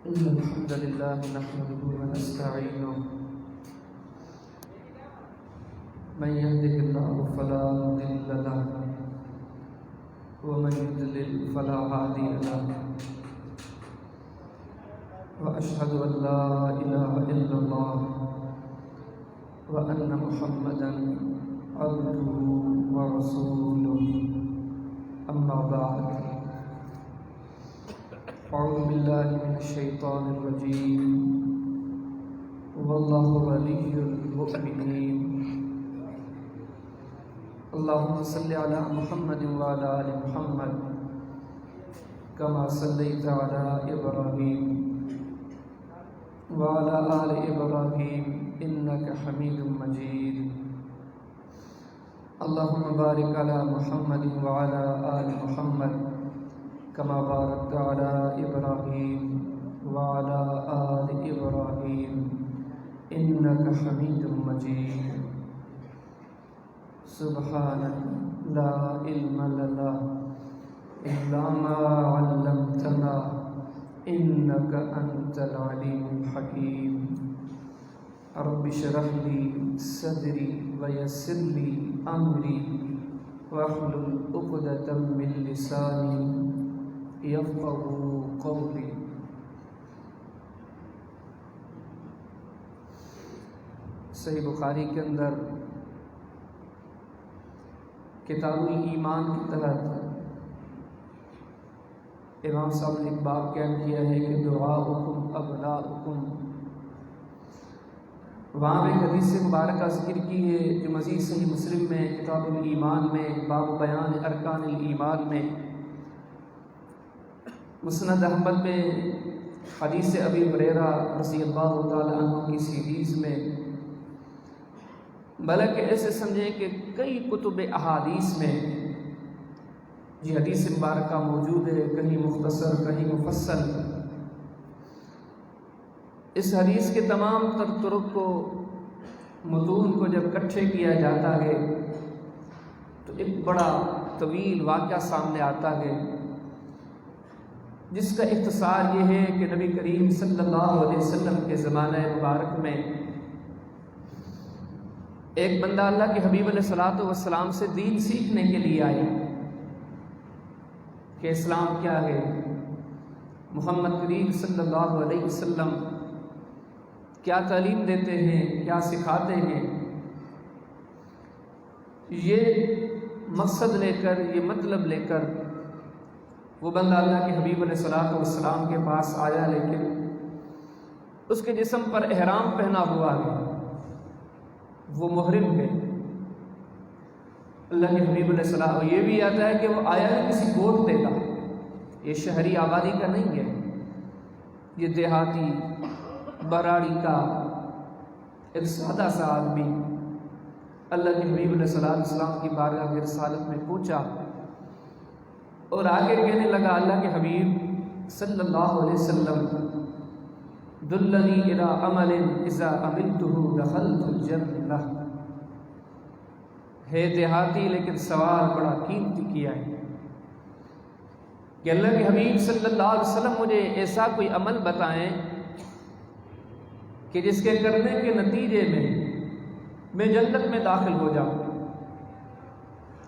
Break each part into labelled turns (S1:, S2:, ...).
S1: إن الحمد لله نحمده ونستعينه من يهده الله فلا مضل له ومن يضلل فلا هادي له وأشهد أن لا إله إلا الله وأن محمدا عبده ورسوله أما بعد أعوذ بالله من الشيطان الرجيم والله ولي المؤمنين اللهم صل على محمد وعلى آل محمد كما صليت على إبراهيم وعلى آل إبراهيم إنك حميد مجيد اللهم بارك على محمد وعلى آل محمد كما باركت على إبراهيم وعلى آل إبراهيم إنك حميد مجيد سبحانك لا علم لنا إلا ما علمتنا إنك أنت العليم الحكيم رب اشرح لي صدري ويسر لي أمري واحلل عقدة من لساني يفقهوا قولي. صحیح بخاری کے اندر کتاب الایمان کی تحت امام صاحب نے ایک باب قائم کیا ہے کہ دعاؤکم ابناؤکم. وہاں میں ایک حدیث مبارکہ ذکر کی ہے جو مزید صحیح مسلم میں کتاب الایمان میں باب بیان ارکان الایمان میں مسند احمد میں حدیث ابی ہریرہ رضی اللہ تعالی عنہ کی سیریز میں بلکہ ایسے سمجھیں کہ کئی کتب احادیث میں یہ حدیث مبارکہ موجود ہے، کہیں مختصر کہیں مفصل. اس حدیث کے تمام تر طرق کو متون کو جب اکٹھے کیا جاتا ہے تو ایک بڑا طویل واقعہ سامنے آتا ہے جس کا اختصار یہ ہے کہ نبی کریم صلی اللہ علیہ وسلم کے زمانہ مبارک میں ایک بندہ اللہ کے حبیب علیہ الصلوۃ والسلام سے دین سیکھنے کے لیے آیا کہ اسلام کیا ہے، محمد کریم صلی اللہ علیہ وسلم کیا تعلیم دیتے ہیں، کیا سکھاتے ہیں. یہ مقصد لے کر، یہ مطلب لے کر وہ بندہ اللہ کے حبیب علیہ الصلوۃ والسلام کے پاس آیا، لیکن اس کے جسم پر احرام پہنا ہوا ہے، وہ محرم ہے. اللہ کے حبیب علیہ السلام یہ بھی آتا ہے کہ وہ آیا ہے کسی گوت دیتا، یہ شہری آبادی کا نہیں ہے، یہ دیہاتی براڑی کا ایک سادہ سا آدمی اللہ کے حبیب علیہ السلام کی بارگاہ کی رسالت میں پہنچا اور آگے کہنے لگا اللہ کے حبیب صلی اللہ علیہ وسلم دلنی الی عمل اذا عملتہ دخلت الجنہ. ہے دیہاتی لیکن سوال بڑا قیمتی کیا ہے کہ اللہ کے حبیب صلی اللہ علیہ وسلم مجھے ایسا کوئی عمل بتائیں کہ جس کے کرنے کے نتیجے میں جنت میں داخل ہو جاؤں.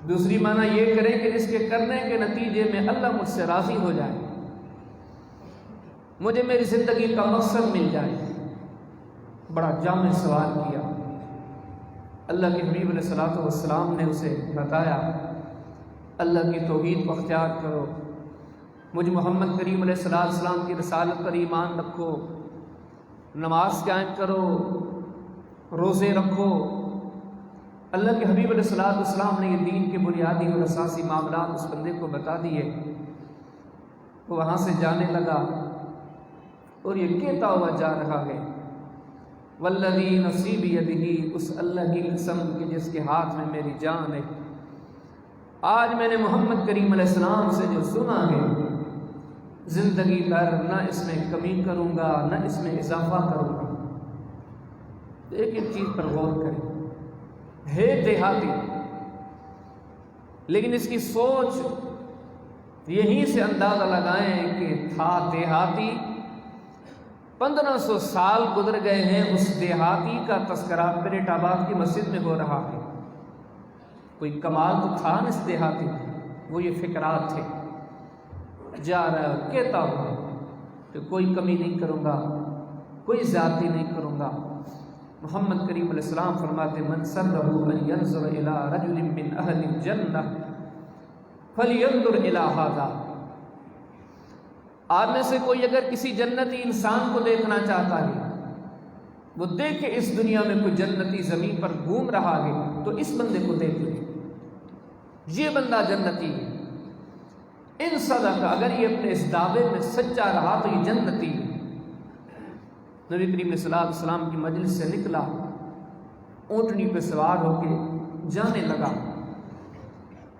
S1: دوسری معنی یہ کریں کہ جس کے کرنے کے نتیجے میں اللہ مجھ سے راضی ہو جائے، مجھے میری زندگی کا مقصد مل جائے. بڑا جامع سوال کیا. اللہ کے حبیب علیہ الصلوۃ والسلام نے اسے بتایا اللہ کی توحید کو اختیار کرو، مجھ محمد کریم علیہ السلام کی رسالت پر ایمان رکھو، نماز قائم کرو، روزے رکھو. اللہ کے حبیب علیہ السلام نے یہ دین کے بنیادی اور اساسی معاملات اس بندے کو بتا دیے. وہ وہاں سے جانے لگا اور یہ کہتا ہوا جا رہا ہے والذی نفسی بیدہ، اس اللہ کی قسم کہ جس کے ہاتھ میں میری جان ہے، آج میں نے محمد کریم علیہ السلام سے جو سنا ہے زندگی بھر نہ اس میں کمی کروں گا نہ اس میں اضافہ کروں گا. ایک ایک چیز پر غور کریں. ہے دیہاتی لیکن اس کی سوچ یہیں سے اندازہ لگائیں کہ تھا دیہاتی 1500 سال گزر گئے ہیں، اس دیہاتی کا تذکرہ پیرٹ آباد کی مسجد میں ہو رہا ہے۔ کوئی کمال تو تھا نا اس دیہاتی میں، وہ یہ فکرات تھے، جا رہا ہے کہتا ہوں کہ کوئی کمی نہیں کروں گا، کوئی زیادتی نہیں کروں گا۔ محمد کریم علیہ السلام فرماتے من سرہ ان ینظر الی رجل من اہل الجنہ فلینظر الی ھذا، آپ میں سے کوئی اگر کسی جنتی انسان کو دیکھنا چاہتا ہے، وہ دیکھے اس دنیا میں کوئی جنتی زمین پر گھوم رہا ہے تو اس بندے کو دیکھ لے، یہ بندہ جنتی ہے۔ ان صدق، اگر یہ اپنے اس دعوے میں سچا رہا تو یہ جنتی ہے۔ نبی کریم صلی اللہ علیہ وسلم کی مجلس سے نکلا، اونٹنی پہ سوار ہو کے جانے لگا۔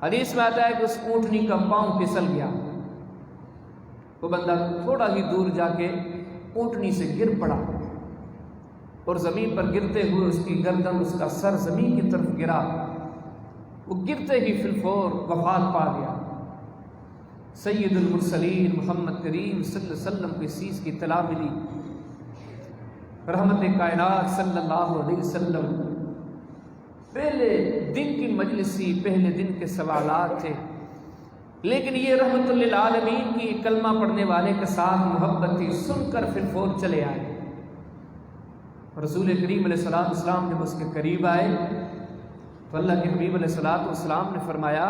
S1: حدیث میں آتا ہے کہ اس اونٹنی کا پاؤں پھسل گیا، وہ بندہ تھوڑا ہی دور جا کے اونٹنی سے گر پڑا، اور زمین پر گرتے ہوئے اس کی گردن، اس کا سر زمین کی طرف گرا، وہ گرتے ہی فی الفور وفات پا گیا۔ سید المرسلین محمد کریم صلی اللہ علیہ وسلم کو اس چیز کی اطلاع ملی، رحمت کائنات صلی اللہ علیہ وسلم، پہلے دن کی مجلس تھی، پہلے دن کے سوالات تھے، لیکن یہ رحمت للعالمین کی کلمہ پڑھنے والے کے ساتھ محبت تھی، سن کر پھر فوت چلے آئے۔ رسول کریم علیہ السلام جب اس کے قریب آئے تو اللہ کے حبیب علیہ السلام نے فرمایا،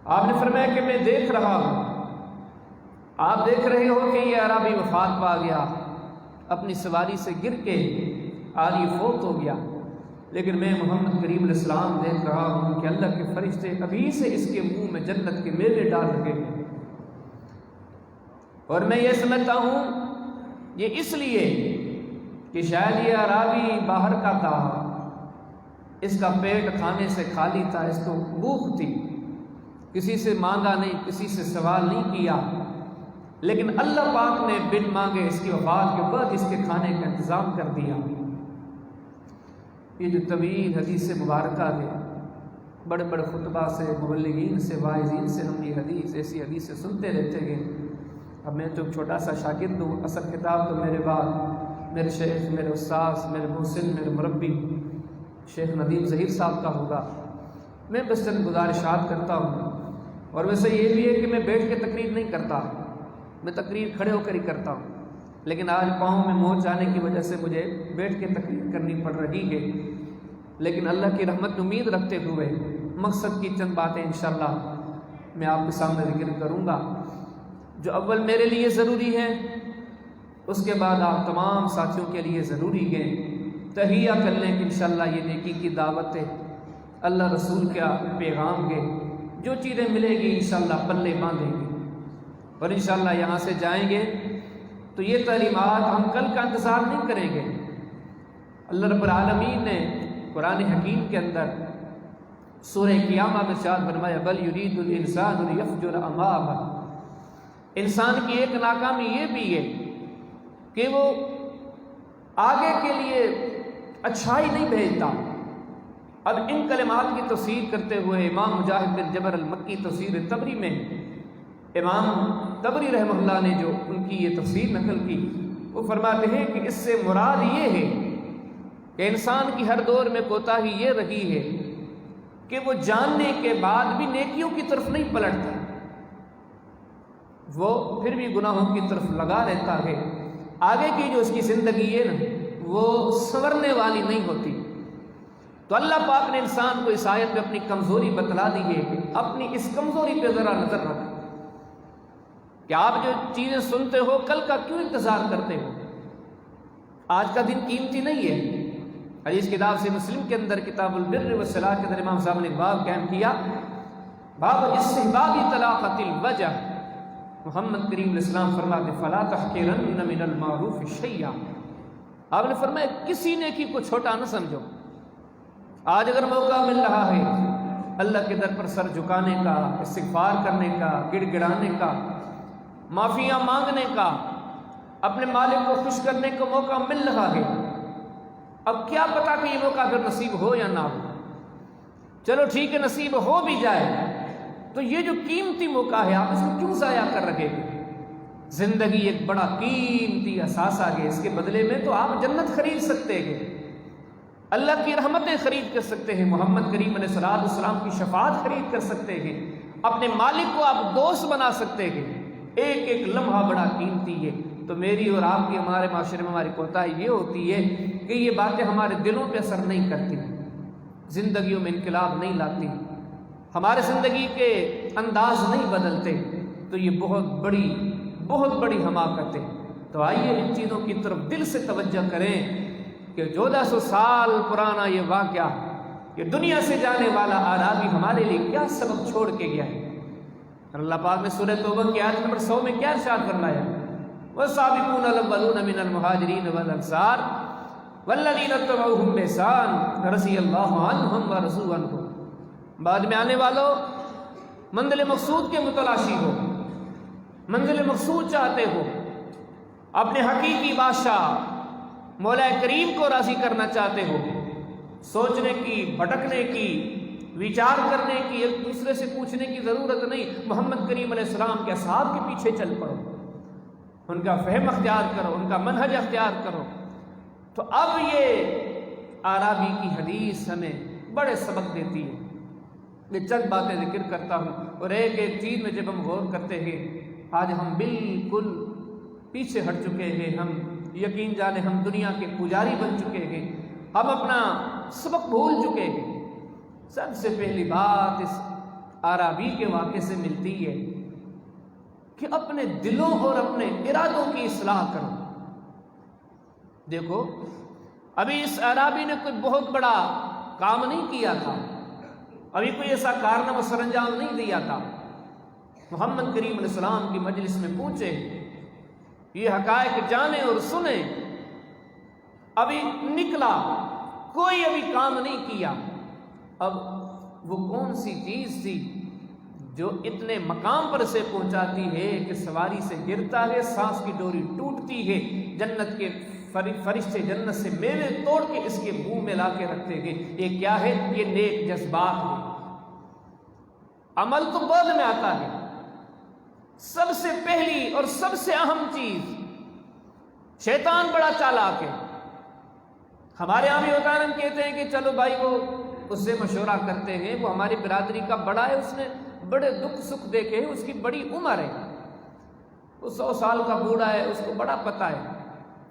S1: آپ نے فرمایا کہ میں دیکھ رہا ہوں، آپ دیکھ رہے ہو کہ یہ عربی وفات پا گیا، اپنی سواری سے گر کے آج یہ فوت ہو گیا، لیکن میں محمد کریم علیہ السلام دیکھ رہا ہوں کہ اللہ کے فرشتے ابھی سے اس کے منہ میں جنت کے میوے ڈال رہے ہیں، اور میں یہ سمجھتا ہوں یہ اس لیے کہ شاید یہ عربی باہر کا تھا، اس کا پیٹ کھانے سے خالی تھا، اس کو بھوک تھی، کسی سے مانگا نہیں، کسی سے سوال نہیں کیا، لیکن اللہ پاک نے بن مانگے اس کی وفات کے بعد اس کے کھانے کا انتظام کر دیا۔ یہ جو طویل حدیث مبارکہ ہے، بڑے بڑے خطبہ سے، مبلغین سے، واعظین سے ہم یہ حدیث، ایسی حدیثیں سنتے رہتے ہیں۔ اب میں تو چھوٹا سا شاگرد ہوں، اصل کتاب تو میرے بعد میرے شیخ، میرے استاذ، میرے محسن، میرے مربی شیخ ندیم ظہیر صاحب کا ہوگا۔ میں بس چند گزارشات کرتا ہوں، اور ویسے یہ بھی ہے کہ میں بیٹھ کے تقریر نہیں کرتا، میں تقریر کھڑے ہو کر ہی کرتا ہوں، لیکن آج پاؤں میں موچ آنے کی وجہ سے مجھے بیٹھ کے تقریر کرنی پڑ رہی ہے، لیکن اللہ کی رحمت امید رکھتے ہوئے مقصد کی چند باتیں انشاءاللہ میں آپ کے سامنے ذکر کروں گا، جو اول میرے لیے ضروری ہے، اس کے بعد آپ تمام ساتھیوں کے لیے ضروری ہے۔ تہیہ کر لیں کہ انشاءاللہ یہ نیکی کی دعوت ہے، اللہ رسول کا پیغام ہے، جو چیزیں ملے گی انشاءاللہ پلے باندھیں گے، اور انشاءاللہ یہاں سے جائیں گے تو یہ تعلیمات ہم کل کا انتظار نہیں کریں گے۔ اللہ رب العالمین نے قرآن حکیم کے اندر سورہ قیامہ میں ارشاد فرمایا بل یرید الانسان لیفجر امامہ، انسان کی ایک ناکامی یہ بھی ہے کہ وہ آگے کے لیے اچھائی نہیں بھیجتا۔ اب ان کلمات کی تفسیر کرتے ہوئے امام مجاہد بن جبر المکی تفسیر طبری میں امام طبری رحمہ اللہ نے جو ان کی یہ تفسیر نقل کی، وہ فرماتے ہیں کہ اس سے مراد یہ ہے کہ انسان کی ہر دور میں کوتاہی یہ رہی ہے کہ وہ جاننے کے بعد بھی نیکیوں کی طرف نہیں پلٹتا، وہ پھر بھی گناہوں کی طرف لگا رہتا ہے، آگے کی جو اس کی زندگی ہے نا وہ سنورنے والی نہیں ہوتی۔ تو اللہ پاک نے انسان کو اس آیت میں اپنی کمزوری بتلا دی ہے کہ اپنی اس کمزوری پہ ذرا نظر رکھ کہ آپ جو چیزیں سنتے ہو کل کا کیوں انتظار کرتے ہو، آج کا دن قیمتی نہیں ہے۔ حدیث کتاب سے مسلم کے اندر کتاب البر والصلاۃ کے اندر امام صاحب نے باب قائم کیا، باب استحباب طلاقۃ الوجہ۔ محمد کریم علیہ السلام فرماتے فلا تحقرن من المعروف شیئا، آپ نے فرمایا کسی نیکی کو چھوٹا نہ سمجھو۔ آج اگر موقع مل رہا ہے اللہ کے در پر سر جھکانے کا، استغفار کرنے کا، گڑ گڑانے کا، معافیاں مانگنے کا، اپنے مالک کو خوش کرنے کا موقع مل رہا ہے، اب کیا پتا کہ یہ موقع پھر نصیب ہو یا نہ ہو، چلو ٹھیک ہے نصیب ہو بھی جائے تو یہ جو قیمتی موقع ہے آپ اس کو کیوں ضائع کر رکھے؟ زندگی ایک بڑا قیمتی اثاثہ ہے، اس کے بدلے میں تو آپ جنت خرید سکتے ہیں، اللہ کی رحمتیں خرید کر سکتے ہیں، محمد کریم علیہ السلام کی شفاعت خرید کر سکتے ہیں، اپنے مالک کو آپ دوست بنا سکتے ہیں۔ ایک ایک لمحہ بڑا قیمتی ہے۔ تو میری اور آپ کی، ہمارے معاشرے میں ہماری کوتاہی یہ ہوتی ہے کہ یہ باتیں ہمارے دلوں پہ اثر نہیں کرتی، زندگیوں میں انقلاب نہیں لاتی، ہمارے زندگی کے انداز نہیں بدلتے، تو یہ بہت بڑی حماقت ہے۔ تو آئیے ان چیزوں کی طرف دل سے توجہ کریں کہ 1400 سال پرانا یہ واقعہ، یہ دنیا سے جانے والا اعرابی ہمارے لیے کیا سبق چھوڑ کے گیا ہے۔ اور اللہ پاک نے سورہ توبہ کی آیت نمبر 100 میں کیا ارشاد فرمایا؟ وَالسَّابِقُونَ الْأَوَّلُونَ مِنَ الْمُهَاجِرِينَ وَالْأَنصَارِ وَالَّذِينَ اتَّبَعُوهُم بِإِحْسَانٍ رَضِيَ اللَّهُ عَنْهُمْ وَرَضُوا عَنْهُ۔ بعد میں آنے والوں، منزل مقصود کے متلاشی ہو، منزل مقصود چاہتے ہو، اپنے حقیقی بادشاہ مولا کریم کو راضی کرنا چاہتے ہو، سوچنے کی، بھٹکنے کی، وچار کرنے کی، ایک دوسرے سے پوچھنے کی ضرورت نہیں، محمد کریم علیہ السلام کے اصحاب کے پیچھے چل پڑو، ان کا فہم اختیار کرو، ان کا منہج اختیار کرو۔ تو اب یہ اعرابی کی حدیث ہمیں بڑے سبق دیتی ہے۔ میں چند باتیں ذکر کرتا ہوں، اور ایک ایک چیز میں جب ہم غور کرتے ہیں، آج ہم بالکل پیچھے ہٹ چکے ہیں، ہم یقین جانے ہم دنیا کے پجاری بن چکے ہیں، ہم اپنا سبق بھول چکے ہیں۔ سب سے پہلی بات اس اعرابی کے واقعے سے ملتی ہے کہ اپنے دلوں اور اپنے ارادوں کی اصلاح کرو۔ دیکھو، ابھی اس اعرابی نے کوئی بہت بڑا کام نہیں کیا تھا، ابھی کوئی ایسا کارنامہ سر انجام نہیں دیا تھا۔ محمد کریم علیہ السلام کی مجلس میں پہنچے، یہ حقائق جانے اور سنے، ابھی نکلا، کوئی ابھی کام نہیں کیا۔ اب وہ کون سی چیز تھی جو اتنے مقام پر سے پہنچاتی ہے کہ سواری سے گرتا ہے، سانس کی ڈوری ٹوٹتی ہے، جنت کے فرشتے جنت سے میوے توڑ کے اس کے منہ میں لا کے رکھتے ہیں؟ یہ کیا ہے؟ یہ نیک جذبات ہے۔ عمل تو بعد میں آتا ہے، سب سے پہلی اور سب سے اہم چیز، شیطان بڑا چالاک ہے۔ ہمارے یہاں بھی ہوتا ہے، ہم کہتے ہیں کہ چلو بھائی، وہ اس سے مشورہ کرتے ہیں، وہ ہماری برادری کا بڑا ہے، اس نے بڑے دکھ سکھ دیکھے ہیں، اس کی بڑی عمر ہے، وہ 100 سال کا بوڑھا ہے، اس کو بڑا پتہ ہے۔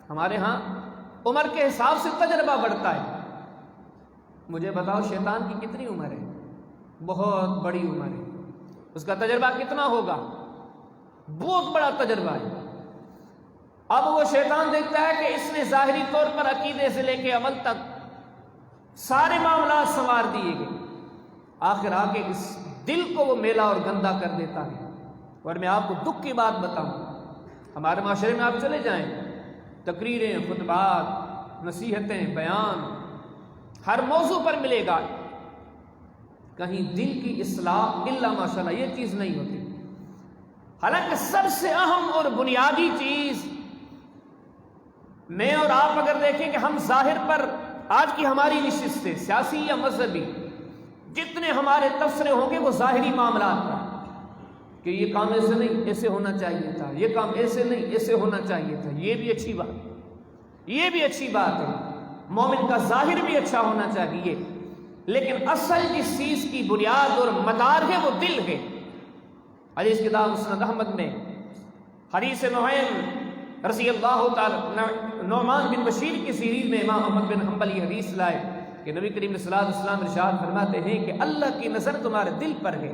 S1: ہمارے ہاں عمر کے حساب سے تجربہ بڑھتا ہے۔ مجھے بتاؤ، شیطان کی کتنی عمر ہے؟ بہت بڑی عمر ہے، اس کا تجربہ کتنا ہوگا؟ بہت بڑا تجربہ ہے۔ اب وہ شیطان دیکھتا ہے کہ اس نے ظاہری طور پر عقیدے سے لے کے عمل تک سارے معاملات سنوار دیے گئے، آخر آ کے اس دل کو وہ میلا اور گندا کر دیتا ہے۔ اور میں آپ کو دکھ کی بات بتاؤں، ہمارے معاشرے میں آپ چلے جائیں، تقریریں، خطبات، نصیحتیں، بیان ہر موضوع پر ملے گا، کہیں دل کی اصلاح الا ماشاءاللہ یہ چیز نہیں ہوتی۔ حالانکہ سب سے اہم اور بنیادی چیز، میں اور آپ اگر دیکھیں کہ ہم ظاہر پر، آج کی ہماری نشستیں سیاسی یا مذہبی، جتنے ہمارے تبصرے ہوں گے وہ ظاہری معاملات پر، کہ یہ کام ایسے نہیں، ایسے ہونا چاہیے تھا، یہ کام ایسے نہیں، ایسے ہونا چاہیے تھا۔ یہ بھی اچھی بات، یہ بھی اچھی بات ہے، مومن کا ظاہر بھی اچھا ہونا چاہیے، لیکن اصل جس چیز کی بنیاد اور مدار ہے وہ دل ہے۔ حدیث کتاب مسند احمد میں حدیث نعیم رضی اللہ تعالی، نعمان بن بشیر کی سیریز میں امام احمد بن حنبل یہ حدیث لائے کہ نبی کریم صلی اللہ علیہ وسلم ارشاد فرماتے ہیں کہ اللہ کی نظر تمہارے دل پر ہے۔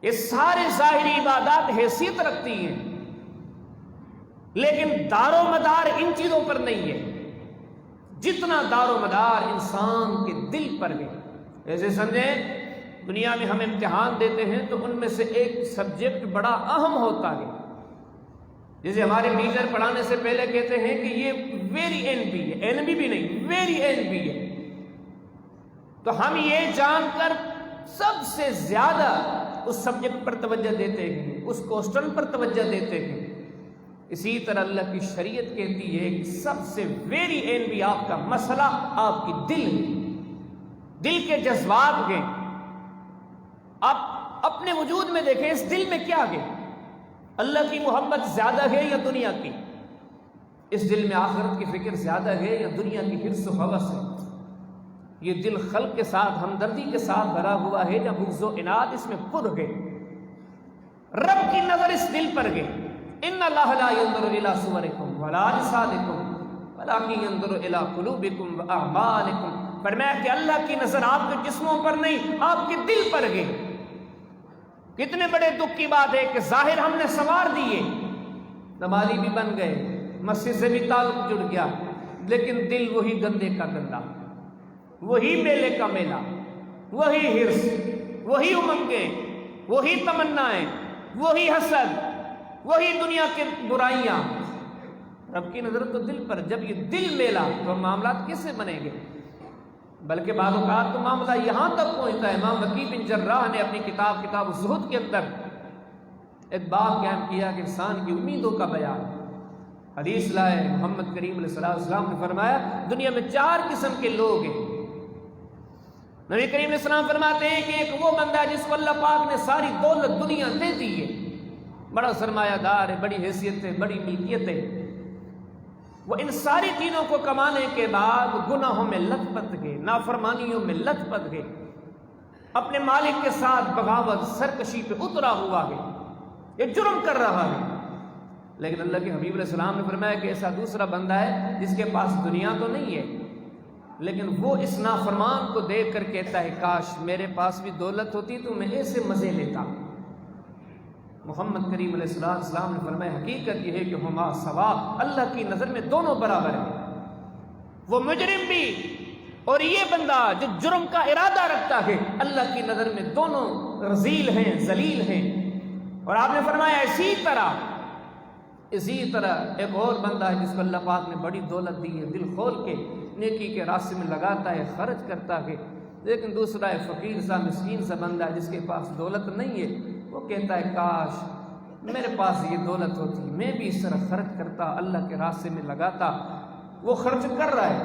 S1: یہ سارے ظاہری عبادات حیثیت رکھتی ہیں، لیکن دار و مدار ان چیزوں پر نہیں ہے جتنا دار و مدار انسان کے دل پر ہے۔ ایسے سمجھیں، دنیا میں ہم امتحان دیتے ہیں تو ان میں سے ایک سبجیکٹ بڑا اہم ہوتا ہے، جسے ہمارے ٹیچر پڑھانے سے پہلے کہتے ہیں کہ یہ ویری این بی ہے، این بی بھی نہیں، ویری این بی ہے۔ تو ہم یہ جان کر سب سے زیادہ اس سبجیکٹ پر توجہ دیتے ہیں، اس کوسچن پر توجہ دیتے ہیں۔ اسی طرح اللہ کی شریعت کہتی ہے کہ سب سے ویری این بی آپ کا مسئلہ آپ کی دل ہے، دل کے جذبات ہیں۔ آپ اپنے وجود میں دیکھیں، اس دل میں کیا ہے؟ اللہ کی محبت زیادہ ہے یا دنیا کی؟ اس دل میں آخرت کی فکر زیادہ ہے یا دنیا کی حرص و ہوس ہے؟ یہ دل خلق کے ساتھ ہمدردی کے ساتھ بھرا ہوا ہے یا بغض و عناد اس میں پر گئے؟ رب کی نظر اس دل پر گئے. ان اللہ لا ينظر الى صورکم ولا اجسادکم ولکن ينظر الى قلوبکم واعمالکم. فرمایا کہ اللہ کی نظر آپ کے جسموں پر نہیں، آپ کے دل پر گئے. کتنے بڑے دکھ کی بات ہے کہ ظاہر ہم نے سنوار دیے، نمازی بھی بن گئے، مسجد سے بھی تعلق جڑ گیا، لیکن دل وہی گندے کا گندا، وہی میلے کا میلہ، وہی حرص، وہی امنگیں، وہی تمنائیں، وہی حسد، وہی دنیا کی برائیاں. رب کی نظر تو دل پر. جب یہ دل میلا تو معاملات کیسے بنیں گے؟ بلکہ بعض اوقات تو معاملہ یہاں تک پہنچتا ہے. امام وکیع بن جراح نے اپنی کتاب الزہد کے اندر ایک باب قائم کیا کہ انسان کی امیدوں کا بیان. حدیث لائے محمد کریم علیہ السلام نے فرمایا دنیا میں 4 قسم کے لوگ ہیں. نبی کریم علیہ السلام فرماتے ہیں کہ ایک وہ بندہ جس کو اللہ پاک نے ساری دولت دنیا دے دی ہے، بڑا سرمایہ دار ہے، بڑی حیثیت ہے، بڑی ملکیت ہے، وہ ان ساری چیزوں کو کمانے کے بعد گناہوں میں لت پت گئے، نافرمانیوں میں لت پت گئے، اپنے مالک کے ساتھ بغاوت سرکشی پہ اترا ہوا ہے، یہ جرم کر رہا ہے. لیکن اللہ کے حبیب علیہ السلام نے فرمایا کہ ایسا دوسرا بندہ ہے جس کے پاس دنیا تو نہیں ہے، لیکن وہ اس نافرمان کو دیکھ کر کہتا ہے کاش میرے پاس بھی دولت ہوتی تو میں ایسے مزے لیتا. محمد کریم علیہ السلام نے فرمایا حقیقت یہ ہے کہ ہما سوا، اللہ کی نظر میں دونوں برابر ہیں. وہ مجرم بھی اور یہ بندہ جو جرم کا ارادہ رکھتا ہے، اللہ کی نظر میں دونوں رذیل ہیں، ذلیل ہیں. اور آپ نے فرمایا اسی طرح ایک اور بندہ ہے جس کو اللہ پاک نے بڑی دولت دی ہے، دل کھول کے نیکی کے راستے میں لگاتا ہے، خرچ کرتا ہے. لیکن دوسرا ہے فقیر سا مسکین سا بندہ ہے جس کے پاس دولت نہیں ہے، وہ کہتا ہے کاش میرے پاس یہ دولت ہوتی، میں بھی اس طرح خرچ کرتا، اللہ کے راستے میں لگاتا. وہ خرچ کر رہا ہے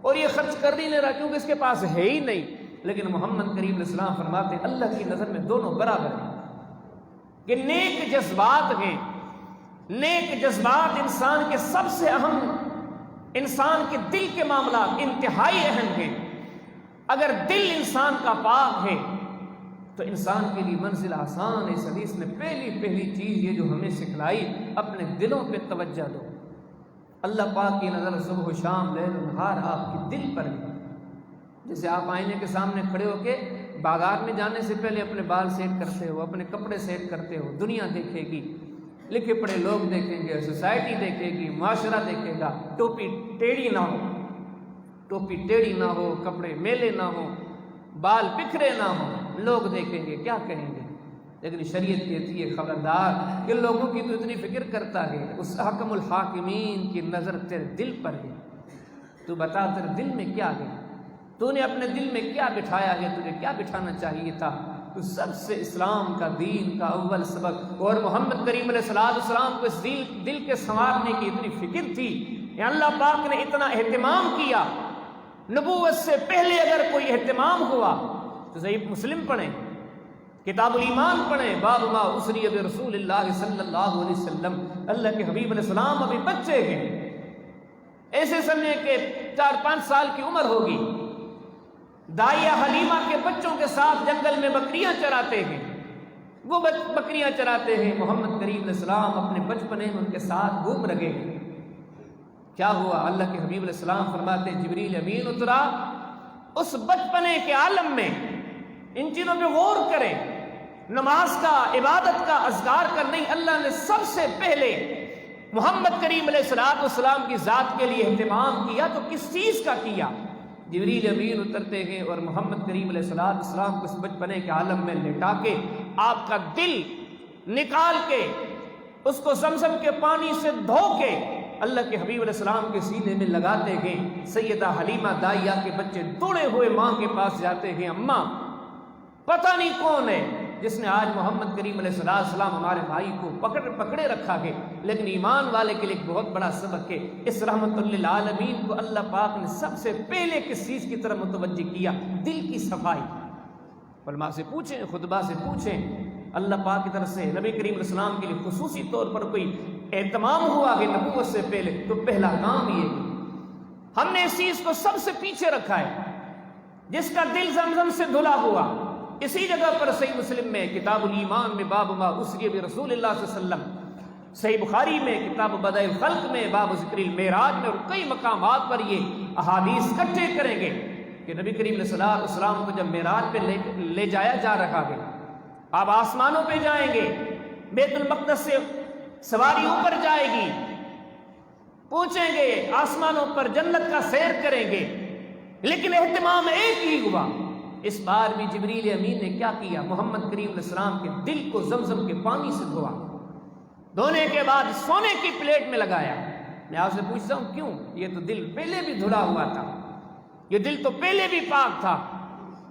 S1: اور یہ خرچ کر نہیں رہا کیونکہ اس کے پاس ہے ہی نہیں. لیکن محمد کریم علیہ السلام فرماتے ہیں اللہ کی نظر میں دونوں برابر ہیں. کہ نیک جذبات ہیں، نیک جذبات انسان کے سب سے اہم، انسان کے دل کے معاملات انتہائی اہم ہیں. اگر دل انسان کا پاک ہے تو انسان کے لیے منزل آسان ہے. اس حدیث نے پہلی چیز یہ جو ہمیں سکھلائی، اپنے دلوں پہ توجہ دو. اللہ پاک کی نظر صبح و شام لیل و نہار آپ کے دل پر ہے. جیسے آپ آئینے کے سامنے کھڑے ہو کے بازار میں جانے سے پہلے اپنے بال سیٹ کرتے ہو، اپنے کپڑے سیٹ کرتے ہو، دنیا دیکھے گی، لکھے پڑھے لوگ دیکھیں گے، سوسائٹی دیکھے گی، معاشرہ دیکھے گا. ٹوپی ٹیڑھی نہ ہو، کپڑے میلے نہ ہو، بال بکھرے نہ ہو، لوگ دیکھیں گے کیا کہیں گے. لیکن شریعت کہتی ہے خبردار کہ لوگوں کی تو اتنی فکر کرتا ہے، اس حکم الحاکمین کی نظر تیرے دل پر ہے. تو بتا تیرے دل میں کیا ہے، تو نے اپنے دل میں کیا بٹھایا ہے، تجھے کیا بٹھانا چاہیے تھا. تو سب سے اسلام کا دین کا اول سبق. اور محمد کریم علیہ السلام کو اس دل کے سنوارنے کی اتنی فکر تھی کہ اللہ پاک نے اتنا اہتمام کیا. نبوت سے پہلے اگر کوئی اہتمام ہوا تو صحیح مسلم پڑھیں، کتاب الایمان پڑھیں، باب ما اسری برسول اللہ صلی اللہ علیہ وسلم. اللہ کے حبیب علیہ السلام ابھی بچے ہیں، ایسے سمجھے کہ 4-5 سال کی عمر ہوگی. دائیہ حلیمہ کے بچوں کے ساتھ جنگل میں بکریاں چراتے ہیں، وہ بکریاں چراتے ہیں. محمد کریم علیہ السلام اپنے بچپنے میں ان کے ساتھ گھوم رہے ہیں. کیا ہوا؟ اللہ کے حبیب علیہ السلام فرماتے ہیں جبریل امین اترا. اس بچپنے کے عالم میں ان چیزوں پہ غور کریں. نماز کا، عبادت کا، اذکار کا نہیں، اللہ نے سب سے پہلے محمد کریم علیہ السلام کی ذات کے لیے اہتمام کیا. تو کس چیز کا کیا؟ جبریل امین اترتے ہیں اور محمد کریم علیہ السلام کو اس بچپنے کے عالم میں لٹا کے آپ کا دل نکال کے اس کو زمزم کے پانی سے دھو کے اللہ کے حبیب علیہ السلام کے سینے میں لگاتے ہیں. سیدہ حلیمہ دائیہ کے بچے دوڑے ہوئے ماں کے پاس جاتے ہیں، اماں پتہ نہیں کون ہے جس نے آج محمد کریم علیہ السلام ہمارے بھائی کو پکڑے رکھا ہے. لیکن ایمان والے کے لیے ایک بہت بڑا سبق ہے. اس رحمت للعالمین کو اللہ پاک نے سب سے پہلے کس چیز کی طرف متوجہ کیا؟ دل کی صفائی. علماء سے پوچھیں، خطبہ سے پوچھیں اللہ پاک کی طرف سے نبی کریم علیہ السلام کے لیے خصوصی طور پر کوئی اہتمام ہوا کہ نبوت سے پہلے تو پہلا کام یہ ہے ہم نے اس چیز کو سب سے پیچھے رکھا ہے، جس کا دل زمزم سے دھلا ہوا۔ اسی جگہ پر صحیح مسلم میں کتاب الایمان میں باب ما اسری برسول اللہ صلی اللہ علیہ وسلم، صحیح بخاری میں کتاب بدائع الخلق میں باب ذکر المعراج میں اور کئی مقامات پر یہ احادیث اکٹھے کریں گے کہ نبی کریم علیہ السلام کو جب معراج پہ لے جایا جا رہا ہے، آپ آسمانوں پہ جائیں گے، بیت المقدس سے سواری اوپر جائے گی، پوچھیں گے آسمانوں پر جنت کا سیر کریں گے، لیکن اہتمام ایک ہی ہوا۔ اس بار بھی جبریل امین نے کیا کیا؟ محمد کریم علیہ السلام کے دل کو زمزم کے پانی سے دھوا، دھونے کے بعد سونے کی پلیٹ میں لگایا۔ میں آپ سے پوچھتا ہوں کیوں؟ یہ تو دل پہلے بھی دھلا ہوا تھا، یہ دل تو پہلے بھی پاک تھا،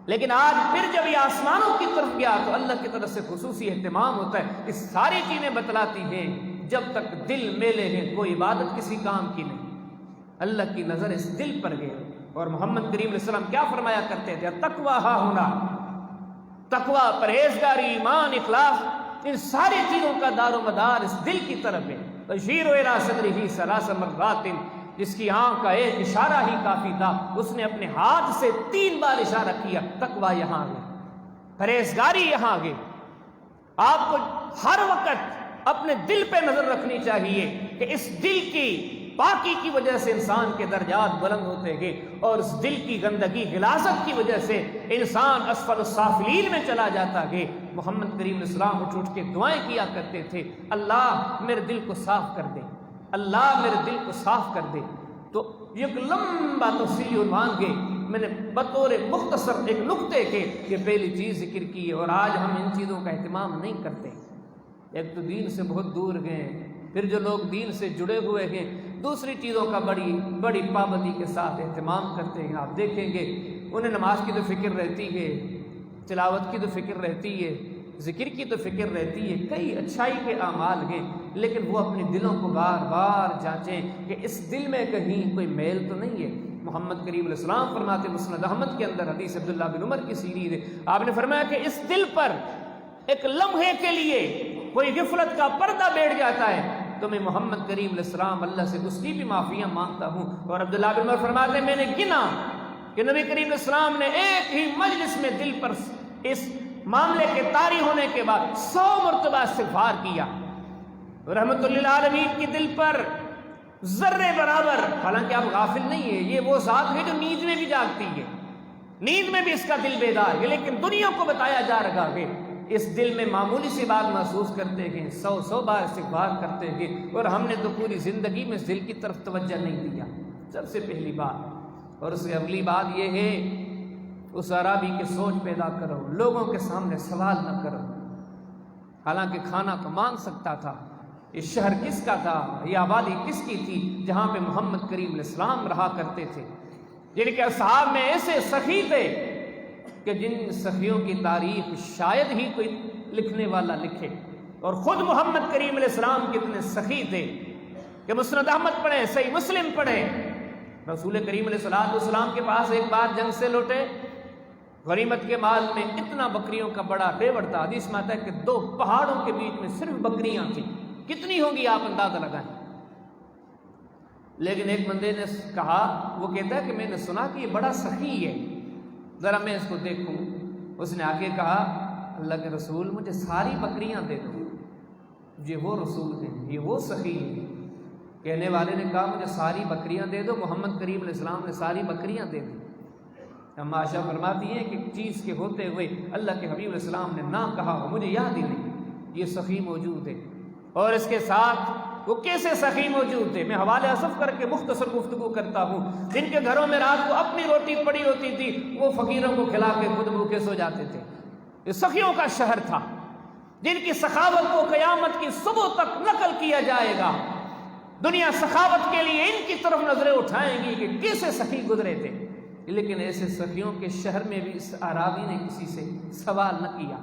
S1: لیکن آج پھر جب یہ آسمانوں کی طرف گیا تو اللہ کی طرف سے خصوصی اہتمام ہوتا ہے۔ اس ساری چیزیں بتلاتی ہیں جب تک دل میلے ہیں کوئی عبادت کسی کام کی نہیں۔ اللہ کی نظر اس دل پر گئی، اور محمد کریم علیہ السلام کیا فرمایا کرتے تھے؟ تقویٰ ہا ہونا، تقویٰ، پرہیزگاری، ایمان، اخلاص، ان ساری چیزوں کا دار و مدار اس دل کی طرف ہے۔ تشیر الی صدرہ ثلاث مرات، جس کی آنکھ کا ایک اشارہ ہی کافی تھا، اس نے اپنے ہاتھ سے 3 بار اشارہ کیا، تقویٰ یہاں گئے، پرہیزگاری یہاں گئے۔ آپ کو ہر وقت اپنے دل پہ نظر رکھنی چاہیے کہ اس دل کی پاکی کی وجہ سے انسان کے درجات بلند ہوتے گئے، اور اس دل کی گندگی غلاظت کی وجہ سے انسان اسفل السافلین میں چلا جاتا گئے۔ محمد کریم علیہ السلام اٹھ کے دعائیں کیا کرتے تھے، اللہ میرے دل کو صاف کر دے، اللہ میرے دل کو صاف کر دے۔ تو ایک لمبا تفصیلی عنوان کے میں نے بطور مختصر ایک نقطے کے یہ پہلی چیز ذکر کی ہے، اور آج ہم ان چیزوں کا اہتمام نہیں کرتے۔ ایک تو دین سے بہت دور گئے، پھر جو لوگ دین سے جڑے ہوئے ہیں دوسری چیزوں کا بڑی پابندی کے ساتھ اہتمام کرتے ہیں۔ آپ دیکھیں گے انہیں نماز کی تو فکر رہتی ہے، تلاوت کی تو فکر رہتی ہے، ذکر کی تو فکر رہتی ہے، کئی اچھائی کے اعمال ہیں، لیکن وہ اپنے دلوں کو بار بار جانچیں کہ اس دل میں کہیں کوئی میل تو نہیں ہے۔ محمد کریم علیہ السلام فرماتے مسند احمد کے اندر حدیث عبداللہ بن عمر کی سیریز ہے، آپ نے فرمایا کہ اس دل پر ایک لمحے کے لیے کوئی غفلت کا پردہ بیٹھ جاتا ہے تو میں محمد کریم علیہ السلام اللہ سے اس کی بھی معافیاں مانگتا ہوں۔ اور عبداللہ بن عمر فرماتے ہیں میں نے گنا کہ نبی کریم علیہ السلام نے ایک ہی مجلس میں دل پر اس معاملے کے طاری ہونے کے بعد 100 مرتبہ استغفار کیا۔ رحمت للعالمین کی دل پر ذرے برابر، حالانکہ آپ غافل نہیں ہے، یہ وہ ذات ہے جو نیند میں بھی جاگتی ہے، نیند میں بھی اس کا دل بیدار ہے، لیکن دنیا کو بتایا جا رہا ہے اس دل میں معمولی سی بات محسوس کرتے ہیں، 100 بار استغفار کرتے ہیں، اور ہم نے تو پوری زندگی میں اس دل کی طرف توجہ نہیں دیا۔ سب سے پہلی بات، اور اس سے اگلی بات یہ ہے اس عرابی کی سوچ پیدا کرو، لوگوں کے سامنے سوال نہ کرو۔ حالانکہ کھانا تو مانگ سکتا تھا، یہ شہر کس کا تھا، یہ آبادی کس کی تھی جہاں پہ محمد کریم علیہ السلام رہا کرتے تھے، جن کے اصحاب میں ایسے سخی تھے کہ جن سخیوں کی تاریخ شاید ہی کوئی لکھنے والا لکھے، اور خود محمد کریم علیہ السلام کتنے سخی تھے کہ مسند احمد پڑھیں، صحیح مسلم پڑھیں، رسول کریم علیہ السلام کے پاس ایک بار جنگ سے لوٹے، غنیمت کے مال میں اتنا بکریوں کا بڑا ریوڑ تھا، حدیث میں آتا ہے کہ 2 پہاڑوں کے بیچ میں صرف بکریاں تھیں، کتنی ہوں گی آپ اندازہ لگائیں۔ لیکن ایک بندے نے کہا، وہ کہتا ہے کہ میں نے سنا کہ یہ بڑا سخی ہے، ذرا میں اس کو دیکھوں۔ اس نے آگے کہا اللہ کے رسول مجھے ساری بکریاں دے دو، یہ وہ رسول ہیں، یہ وہ سخی ہیں۔ کہنے والے نے کہا مجھے ساری بکریاں دے دو، محمد کریم علیہ السلام نے ساری بکریاں دے دی۔ اما عائشہ فرماتی ہیں کہ چیز کے ہوتے ہوئے اللہ کے حبیب علیہ السلام نے نہ کہا ہو، مجھے یاد ہی نہیں، یہ سخی موجود ہے۔ اور اس کے ساتھ وہ کیسے سخی موجود تھے، میں حوالے اصف کر کے مختصر گفتگو کرتا ہوں۔ جن کے گھروں میں رات کو اپنی روٹی پڑی ہوتی تھی وہ فقیروں کو کھلا کے خود بھوکے سو جاتے تھے۔ یہ سخیوں کا شہر تھا، جن کی سخاوت کو قیامت کی صبح تک نقل کیا جائے گا۔ دنیا سخاوت کے لیے ان کی طرف نظریں اٹھائیں گی کہ کیسے سخی گزرے تھے، لیکن ایسے سخیوں کے شہر میں بھی اس اعرابی نے کسی سے سوال نہ کیا۔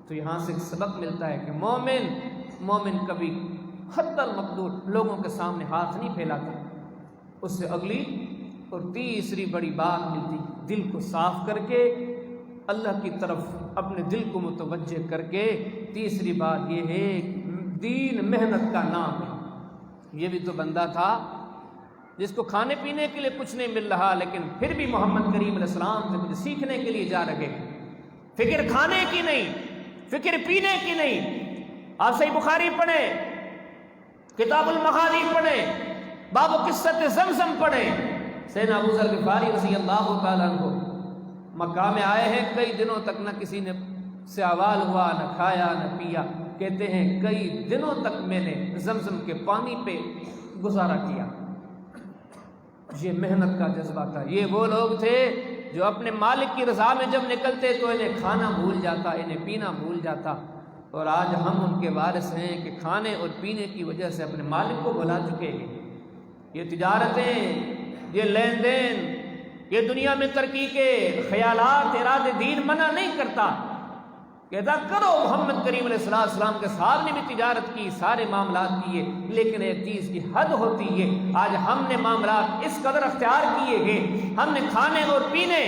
S1: تو یہاں سے سبق ملتا ہے کہ مومن کبھی حد المقدور لوگوں کے سامنے ہاتھ نہیں پھیلاتا۔ اس سے اگلی اور تیسری بڑی بات ملتی، دل کو صاف کر کے اللہ کی طرف اپنے دل کو متوجہ کر کے تیسری بات یہ ہے دین محنت کا نام ہے۔ یہ بھی تو بندہ تھا جس کو کھانے پینے کے لیے کچھ نہیں مل رہا، لیکن پھر بھی محمد کریم علیہ السلام سے کچھ سیکھنے کے لیے جا رہے، فکر کھانے کی نہیں، فکر پینے کی نہیں۔ آپ صحیح بخاری پڑھیں، کتاب المغازی پڑھیں، باب قصۃ زمزم پڑھیں۔ سیدنا ابو ذر غفاری رضی اللہ تعالیٰ عنہ مکہ میں آئے ہیں، کئی دنوں تک نہ کسی نے سے احوال ہوا، نہ کھایا نہ پیا۔ کہتے ہیں کئی دنوں تک میں نے زمزم کے پانی پہ گزارا کیا۔ یہ محنت کا جذبہ تھا۔ یہ وہ لوگ تھے جو اپنے مالک کی رضا میں جب نکلتے تو انہیں کھانا بھول جاتا، انہیں پینا بھول جاتا، اور آج ہم ان کے وارث ہیں کہ کھانے اور پینے کی وجہ سے اپنے مالک کو بھلا چکے ہیں۔ یہ تجارتیں، یہ لین دین، یہ دنیا میں ترقی کے خیالات، ارادے دین منع نہیں کرتا، کہتا کرو۔ محمد کریم علیہ السلام کے ساتھ نے بھی تجارت کی، سارے معاملات کیے، لیکن ایک چیز کی حد ہوتی ہے۔ آج ہم نے معاملات اس قدر اختیار کیے ہیں، ہم نے کھانے اور پینے،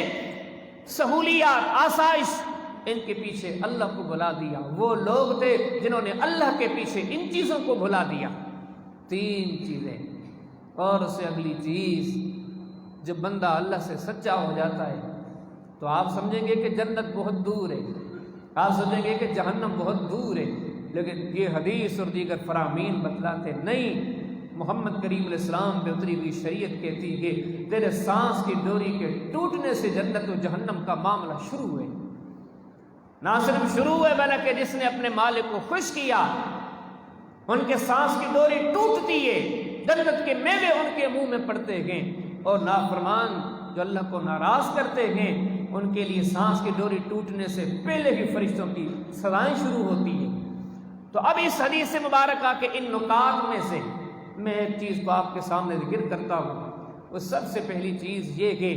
S1: سہولیات، آسائش، ان کے پیچھے اللہ کو بھلا دیا۔ وہ لوگ تھے جنہوں نے اللہ کے پیچھے ان چیزوں کو بھلا دیا۔ تین چیزیں، اور اس سے اگلی چیز، جب بندہ اللہ سے سچا ہو جاتا ہے تو آپ سمجھیں گے کہ جنت بہت دور ہے، آپ سمجھیں گے کہ جہنم بہت دور ہے، لیکن یہ حدیث اور دیگر فرامین بتلاتے نہیں۔ محمد کریم علیہ السلام پہ اتری ہوئی شریعت کہتی ہے تیرے سانس کی ڈوری کے ٹوٹنے سے جنت و جہنم کا معاملہ شروع ہے۔ نہ صرف شروع ہے بلکہ جس نے اپنے مالک کو خوش کیا ان کے سانس کی ڈوری ٹوٹتی ہے، جنت کے میوے ان کے منہ میں پڑتے ہیں، اور نافرمان جو اللہ کو ناراض کرتے ہیں ان کے لیے سانس کی ڈوری ٹوٹنے سے پہلے ہی فرشتوں کی سزائیں شروع ہوتی ہیں۔ تو اب اس حدیث مبارکہ کے ان نکات میں سے میں ایک چیز کو آپ کے سامنے ذکر کرتا ہوں۔ وہ سب سے پہلی چیز یہ کہ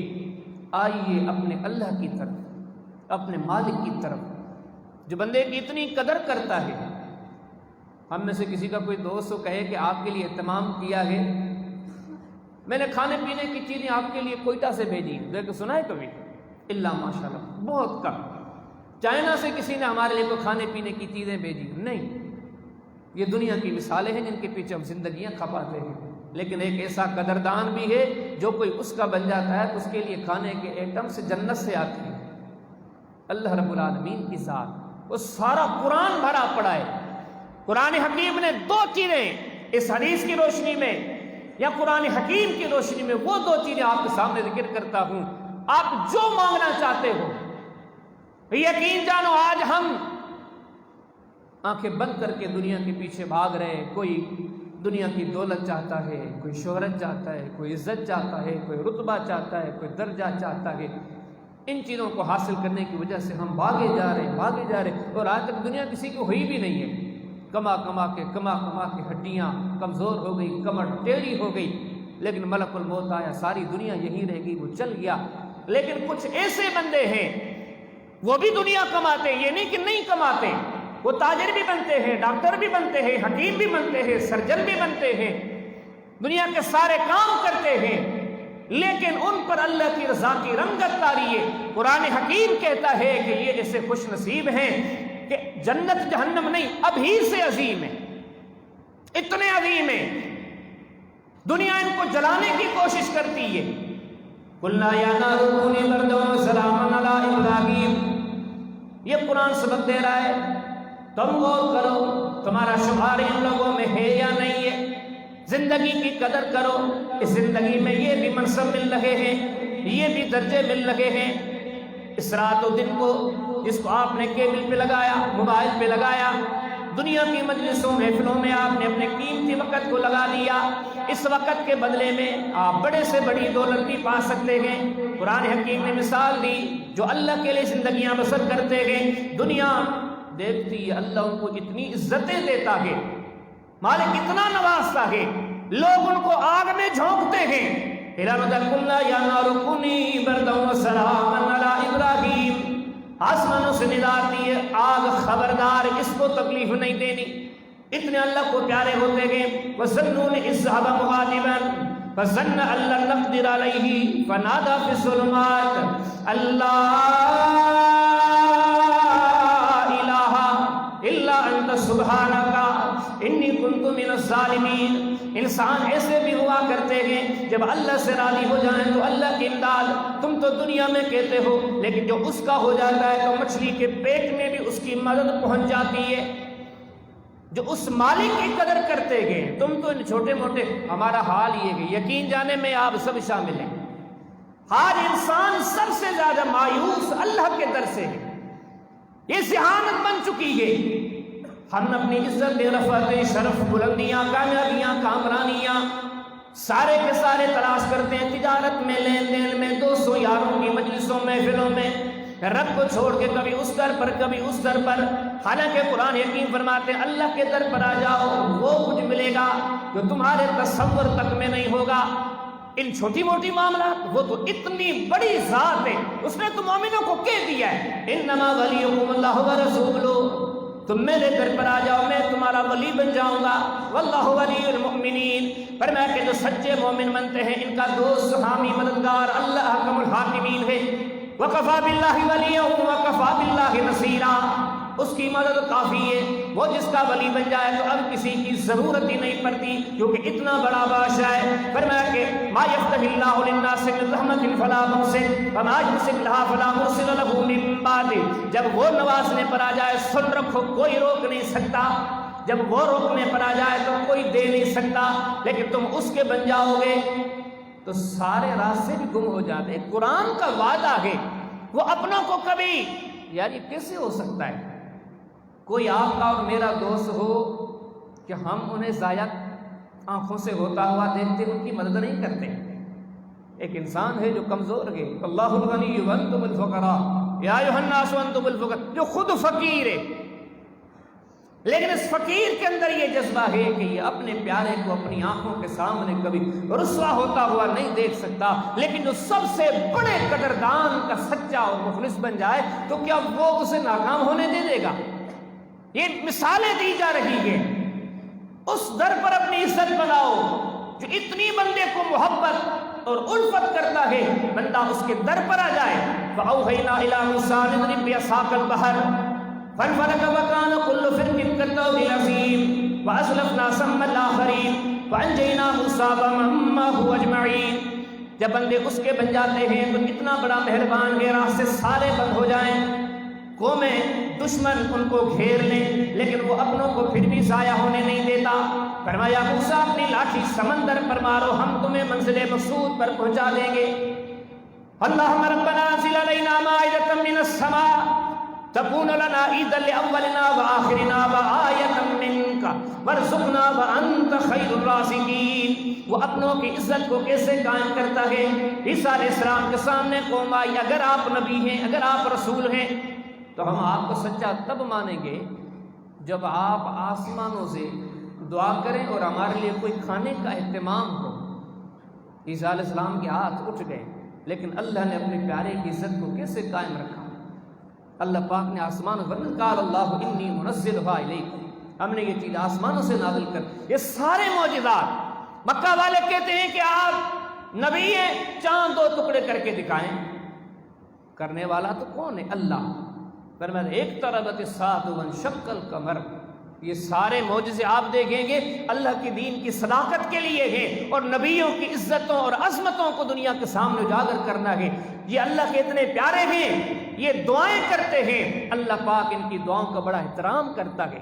S1: آئیے اپنے اللہ کی طرف، اپنے مالک کی طرف، جو بندے کی اتنی قدر کرتا ہے۔ ہم میں سے کسی کا کوئی دوست ہو کہے کہ آپ کے لیے اہتمام کیا ہے، میں نے کھانے پینے کی چیزیں آپ کے لیے کوئٹہ سے بھیجی، دیکھ سنا ہے کبھی؟ اللہ ماشاءاللہ بہت کم۔ چائنا سے کسی نے ہمارے لیے کوئی کھانے پینے کی چیزیں بھیجی نہیں۔ یہ دنیا کی مثالیں ہیں جن کے پیچھے ہم زندگیاں کھپاتے ہیں، لیکن ایک ایسا قدردان بھی ہے جو کوئی اس کا بن جاتا ہے تو اس کے لیے کھانے کے ایٹم سے جنت سے آتی ہے۔ اللہ رب العالمین کی ذات، وہ سارا قرآن بھرا پڑا ہے۔ قرآن حکیم نے دو چیزیں اس حدیث کی روشنی میں یا قرآن حکیم کی روشنی میں، وہ دو چیزیں آپ کے سامنے ذکر کرتا ہوں۔ آپ جو مانگنا چاہتے ہو، یقین جانو آج ہم آنکھیں بند کر کے دنیا کے پیچھے بھاگ رہے ہیں۔ کوئی دنیا کی دولت چاہتا ہے، کوئی شہرت چاہتا ہے، کوئی عزت چاہتا ہے، کوئی رتبہ چاہتا ہے، کوئی درجہ چاہتا ہے۔ ان چیزوں کو حاصل کرنے کی وجہ سے ہم بھاگے جا رہے، اور آج تک دنیا کسی کو ہوئی بھی نہیں ہے۔ کما کما کے ہڈیاں کمزور ہو گئی، کمر ٹیڑھی ہو گئی، لیکن ملک الموت آیا، ساری دنیا یہی رہ گئی، وہ چل گیا۔ لیکن کچھ ایسے بندے ہیں وہ بھی دنیا کماتے ہیں، یہ نہیں کہ نہیں کماتے، وہ تاجر بھی بنتے ہیں، ڈاکٹر بھی بنتے ہیں، حکیم بھی بنتے ہیں، سرجن بھی بنتے ہیں، دنیا کے سارے کام کرتے ہیں، لیکن ان پر اللہ کی رضا کی رنگت طاری ہے۔ قرآن حکیم کہتا ہے کہ یہ ایسے خوش نصیب ہیں کہ جنت جہنم نہیں، ابھی سے عظیم ہے، اتنے عظیم ہیں، دنیا ان کو جلانے کی کوشش کرتی ہے۔ قُلْنَا يَا نَارُ كُونِي بَرْدًا وَسَلَامًا عَلَىٰ إِبْرَاهِيمَ۔ یہ قرآن سبق دے رہا ہے، تم غور کرو تمہارا شمار ان لوگوں میں ہے یا نہیں ہے، زندگی کی قدر کرو۔ اس زندگی میں یہ بھی منصب مل رہے ہیں، یہ بھی درجے مل رہے ہیں۔ اس رات و دن کو جس کو آپ نے کیبل پہ لگایا، موبائل پہ لگایا، دنیا کی مجلسوں محفلوں میں آپ نے اپنے قیمتی وقت کو لگا دیا، اس وقت کے بدلے میں آپ بڑے سے بڑی دولت بھی پا سکتے ہیں۔ قرآن حکیم نے مثال دی، جو اللہ کے لیے زندگیاں بسر کرتے ہیں، دنیا دیکھتی ہے اللہ ان کو اتنی عزتیں دیتا ہے، مالک اتنا نوازتا ہے، لوگ ان کو آگ میں جھونکتے ہیں۔ قُلْنَا يَا نَارُ كُونِي بَرْدًا وَسَلَامًا عَلَىٰ إِبْرَاهِيمَ۔ آسمانوں سے ندا آتی ہے، آگ خبردار، اس کو تکلیف نہیں دینی۔ اتنے اللہ کو پیارے ہوتے گئے۔ وَظَنُّونِ إِذْ ذَهَبَ مُغَاضِبًا فَظَنَّ أَن لَّن نَّقْدِرَ عَلَيْهِ فَنَادَىٰ فِي الظُّلُمَاتِ اللَّهَ ان کنتم من الظالمین، انسان ایسے بھی ہوا کرتے ہیں جب اللہ سے راضی ہو جائیں تو اللہ کی امداد تم تو دنیا میں کہتے ہو، لیکن جو اس کا ہو جاتا ہے تو مچھلی کے پیٹ میں بھی اس کی مدد پہنچ جاتی ہے۔ جو اس مالک کی قدر کرتے گئے، تم تو ان چھوٹے موٹے، ہمارا حال یہ ہے یقین جانے میں آپ سب شامل ہیں، ہر انسان سب سے زیادہ مایوس اللہ کے در سے ہے، یہ ذہانت بن چکی ہے۔ ہم اپنی عزت رفعت شرف بلندیاں کامیابیاں کامرانیاں سارے کے سارے تلاش کرتے ہیں، تجارت میں لین دین میں دوستوں یاروں کی مجلسوں محفلوں میں، رب کو چھوڑ کے کبھی اس در پر کبھی اس در پر، حالانکہ قرآن یقین فرماتے ہیں اللہ کے در پر آ جاؤ وہ کچھ ملے گا جو تمہارے تصور تک میں نہیں ہوگا۔ ان چھوٹی موٹی معاملات، وہ تو اتنی بڑی ذات ہے، اس نے تو مومنوں کو کہہ دیا ہے انما ولیکم اللہ ورسولہ، تم میرے در پر آ جاؤ میں تمہارا ولی بن جاؤں گا، واللہ ولی المؤمنین، فرمایا کہ جو سچے مومن بنتے ہیں ان کا دوست حامی مددگار اللہ حکم الحاکمین ہے۔ وَكَفَى بِاللَّهِ وَلِيًّا وَكَفَى بِاللَّهِ نَصِيرًا، اس کی مدد کافی ہے، وہ جس کا ولی بن جائے تو اب کسی کی ضرورت ہی نہیں پڑتی، کیونکہ اتنا بڑا بادشاہ ہے۔ فرمایا کہ مَا يَفْتَحِ اللَّهُ لِلنَّاسِ مِن رَحْمَةٍ فَلَا مُمْسِكَ وَمَا يُمْسِكْ لَهَا فَلَا مُرْسِلَ لَهُ مِن بَعْدِهِ، جب وہ نوازنے پر آ جائے سن رکھو کوئی روک نہیں سکتا، جب وہ روکنے پر آ جائے تو کوئی دے نہیں سکتا، لیکن تم اس کے بن جاؤ گے تو سارے راستے بھی گم ہو جاتے۔ قرآن کا وعدہ ہے، وہ اپنوں کو کبھی، یار یہ کیسے ہو سکتا ہے کوئی آپ کا اور میرا دوست ہو کہ ہم انہیں ضائع آنکھوں سے ہوتا ہوا دیکھتے ان کی مدد نہیں کرتے۔ ایک انسان ہے جو کمزور ہے، اللہ الغنی وانتم الفقراء یا ایھا الناس وانتم الفقراء، جو خود فقیر ہے، لیکن اس فقیر کے اندر یہ جذبہ ہے کہ یہ اپنے پیارے کو اپنی آنکھوں کے سامنے کبھی رسوا ہوتا ہوا نہیں دیکھ سکتا، لیکن جو سب سے بڑے قدردان کا سچا اور مخلص بن جائے تو کیا وہ اسے ناکام ہونے دے دے گا؟ یہ مثالیں دی جا رہی ہیں۔ اس در پر اپنی عزت بناؤ جو اتنی بندے کو محبت اور الفت کرتا ہے، بندہ اس کے در پر آ جائے۔ فَأَوْحَيْنَا إِلَىٰ مُوسَىٰ أَنِ اضْرِب بِّعَصَاكَ الْبَحْرَ فانفلق وكان كل فرق كالطود العظيم وأزلفنا ثم الآخرين وأنجينا موسى ومن معه أجمعين۔ جب بندے اس کے بن جاتے ہیں تو اتنا بڑا مہربان ہے، راستے سارے بند ہو جائیں، قومیں دشمن ان کو گھیر لیں، لیکن وہ اپنوں کو پھر بھی ضائع ہونے نہیں دیتا۔ فرمایا موسیٰ اپنی لاٹھی سمندر پر مارو، ہم تمہیں منزل مقصود پر پہنچا دیں گے۔ اللہم ربنا انزل علینا مائدۃ من السماء تكون لنا عيدا لأولنا وآخرنا وآية منك وارزقنا وأنت خير الرازقين۔ وہ اپنوں کی عزت کو کیسے قائم کرتا ہے؟ عیسیٰ علیہ السلام کے سامنے قوم آئی، اگر آپ نبی ہیں، اگر آپ رسول ہیں تو ہم آپ کو سچا تب مانیں گے جب آپ آسمانوں سے دعا کریں اور ہمارے لیے کوئی کھانے کا اہتمام ہو۔ عیسیٰ علیہ السلام کے ہاتھ اٹھ گئے، لیکن اللہ نے اپنے پیارے کی عزت کو کیسے قائم رکھا؟ اللہ پاک نے آسمانوں پر قال اللہ انی منزلھا الیکم، ہم نے یہ چیز آسمانوں سے نازل کر، یہ سارے معجزات مکہ والے کہتے ہیں کہ آپ نبی ہیں، چاند دو ٹکڑے کر کے دکھائیں، کرنے والا تو کون ہے؟ اللہ۔ فرمایا اقتربت الساعۃ وانشق القمر، یہ سارے معجزے آپ دیکھیں گے اللہ کے دین کی صداقت کے لیے ہیں اور نبیوں کی عزتوں اور عظمتوں کو دنیا کے سامنے اجاگر کرنا ہے۔ یہ اللہ کے اتنے پیارے ہیں، یہ دعائیں کرتے ہیں، اللہ پاک ان کی دعاؤں کا بڑا احترام کرتا ہے۔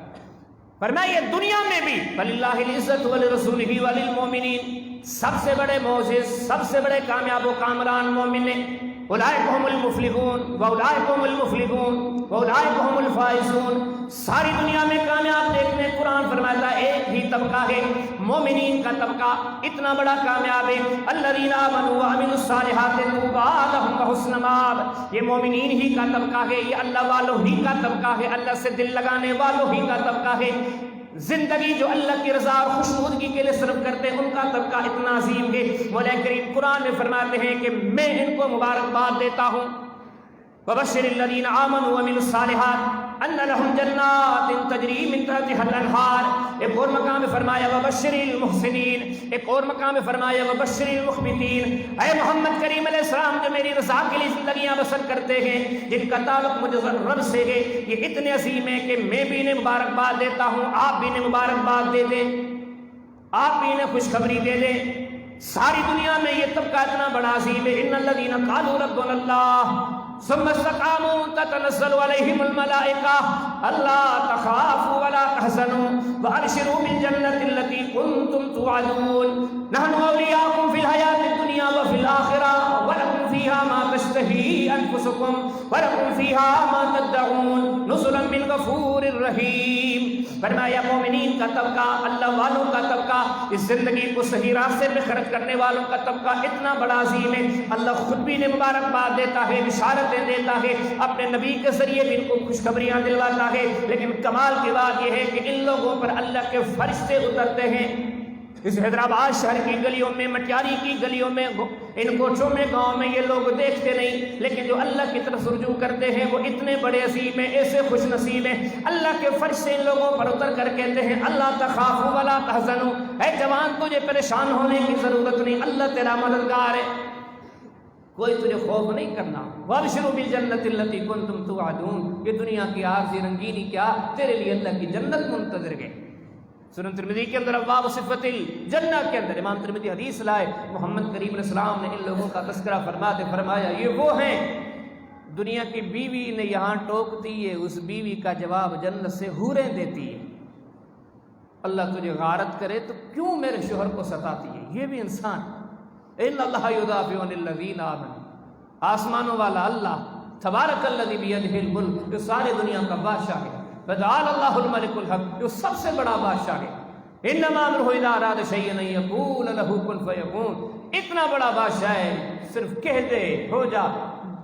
S1: فرمایا یہ دنیا میں بھی فللہ العزت ولرسولہ وللمؤمنین، سب سے بڑے معجز، سب سے بڑے کامیاب و کامران مومن ہیں۔ اولئک هم المفلحون واولئک هم المفلحون واولئک هم الفائزون۔ ساری دنیا میں کامیاب دیکھنے قرآن فرماتا ہے ایک ہی طبقہ ہے، مومنین کا طبقہ اتنا بڑا کامیاب ہے۔ الذین آمنوا وعملوا الصالحات طوبی لہم وحسن مآب، یہ مومنین ہی کا طبقہ ہے، یہ اللہ والوں ہی کا طبقہ ہے، اللہ سے دل لگانے والوں ہی کا طبقہ ہے۔ زندگی جو اللہ کی رضا اور خوشنودگی کے لیے صرف کرتے ہیں ان کا طبقہ اتنا عظیم ہے۔ مولا کریم قرآن میں فرماتے ہیں کہ میں ان کو مبارکباد دیتا ہوں۔ وبشر الذین آمنوا وعملوا الصالحات، ان لهم جنات تجری من تحتها الانہار، ایک اور مقام میں فرمایا وبشر المحسنین، ایک اور مقام میں فرمایا وبشر المخبتین، اے محمد کریم علیہ السلام جو میری رضا کے لیے زندگیاں بسر کرتے ہیں، جن کا تعلق مجھے رب سے ہے، یہ اتنے عظیم ہے کہ میں بھی انہیں مبارکباد دیتا ہوں، آپ بھی انہیں مبارکباد دے دیں، آپ بھی انہیں خوشخبری دے دیں۔ ساری دنیا میں یہ طبقہ اتنا بڑا عظیم ہے، ان الذین قالوا ربنا اللہ ثم استقاموا تتنزل علیہم الملائکہ الا تخافوا ولا تحزنوا وابشروا بالجنة التي كنتم توعدون نحن اولیاؤکم فی الحیاۃ الدنیا وفی الآخرہ ولکم فیہا ما تشتہی انفسکم ولکم فیہا ما تدعون نزلا من غفور الرحیم۔ فرمایا مومنین کا طبقہ، اللہ والوں کا طبقہ، اس زندگی کو صحیح راستے میں خرچ کرنے والوں کا طبقہ اتنا بڑا عظیم ہے، اللہ خود بھی انہیں مبارکباد دیتا ہے، بشارتیں دیتا ہے، اپنے نبی کے ذریعے بھی ان کو خوشخبریاں دلواتا ہے۔ لیکن کمال کی بات یہ ہے کہ ان لوگوں پر اللہ کے فرشتے اترتے ہیں۔ اس حیدرآباد شہر کی گلیوں میں، مٹیاری کی گلیوں میں، ان کوچوں میں، گاؤں میں یہ لوگ دیکھتے نہیں، لیکن جو اللہ کی طرف رجوع کرتے ہیں وہ اتنے بڑے عظیم ہیں، ایسے خوش نصیب ہیں، اللہ کے فرشتے ان لوگوں پر اتر کر کہتے ہیں اللہ تخافوا ولا تحزنوا، اے جوان تجھے پریشان ہونے کی ضرورت نہیں، اللہ تیرا مددگار ہے، کوئی تجھے خوف نہیں کرنا۔ وابشروا بالجنۃ التي كنتم توعدون، یہ دنیا کی عارضی رنگینی کیا، تیرے لیے اللہ کی جنت منتظر ہے۔ سنن ترمذی کے اندر ابواب صفت الجنہ کے اندر امام ترمذی حدیث لائے، محمد کریم علیہ السلام نے ان لوگوں کا تذکرہ فرماتے فرمایا یہ وہ ہیں دنیا کی بیوی نے یہاں ٹوکتی ہے، اس بیوی کا جواب جنت سے حوریں دیتی ہے۔ اللہ تجھے غارت کرے تو کیوں میرے شوہر کو ستاتی ہے، یہ بھی انسان۔ ان اللہ یدافع عن الذین آمنوا، آسمانوں والا اللہ تبارک الذی بیدہ الملک، جو سارے دنیا کا بادشاہ ہے، فتعال اللہ الملک الحق، جو سب سے بڑا بادشاہ ہے، انما امرہ اذا اراد شیئا ان یقول لہ کن فیکون، اتنا بڑا بادشاہ ہے، صرف کہہ دے ہو جا،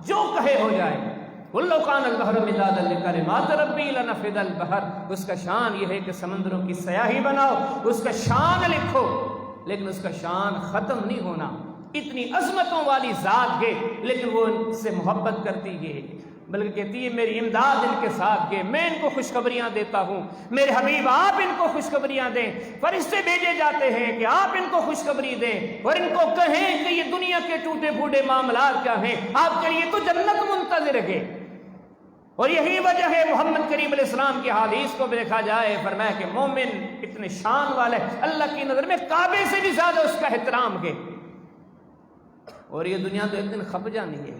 S1: جو کہے ہو جائے۔ قل لو کان البحر مدادا لکلمات ربی لنفد البحر، اس کا شان یہ ہے کہ سمندروں کی سیاہی بناؤ، اس کا شان لکھو، لیکن اس کا شان ختم نہیں ہونا، اتنی عظمتوں والی ذات ہے، لیکن وہ ان سے محبت کرتی ہے، بلکہ کہتی ہے میری امداد ان کے ساتھ ہے، میں ان کو خوشخبریاں دیتا ہوں، میرے حبیب آپ ان کو خوشخبریاں دیں، فرشتے بھیجے جاتے ہیں کہ آپ ان کو خوشخبری دیں اور ان کو کہیں کہ یہ دنیا کے ٹوٹے پھوٹے معاملات کیا ہیں، آپ کے لیے تو جنت منتظر ہے۔ اور یہی وجہ ہے محمد کریم علیہ السلام کی حدیث کو دیکھا جائے، فرمایا کہ مومن اتنے شان والے، اللہ کی نظر میں کعبے سے بھی زیادہ اس کا احترام ہے، اور یہ دنیا تو ایک دن کھپ جانی ہے۔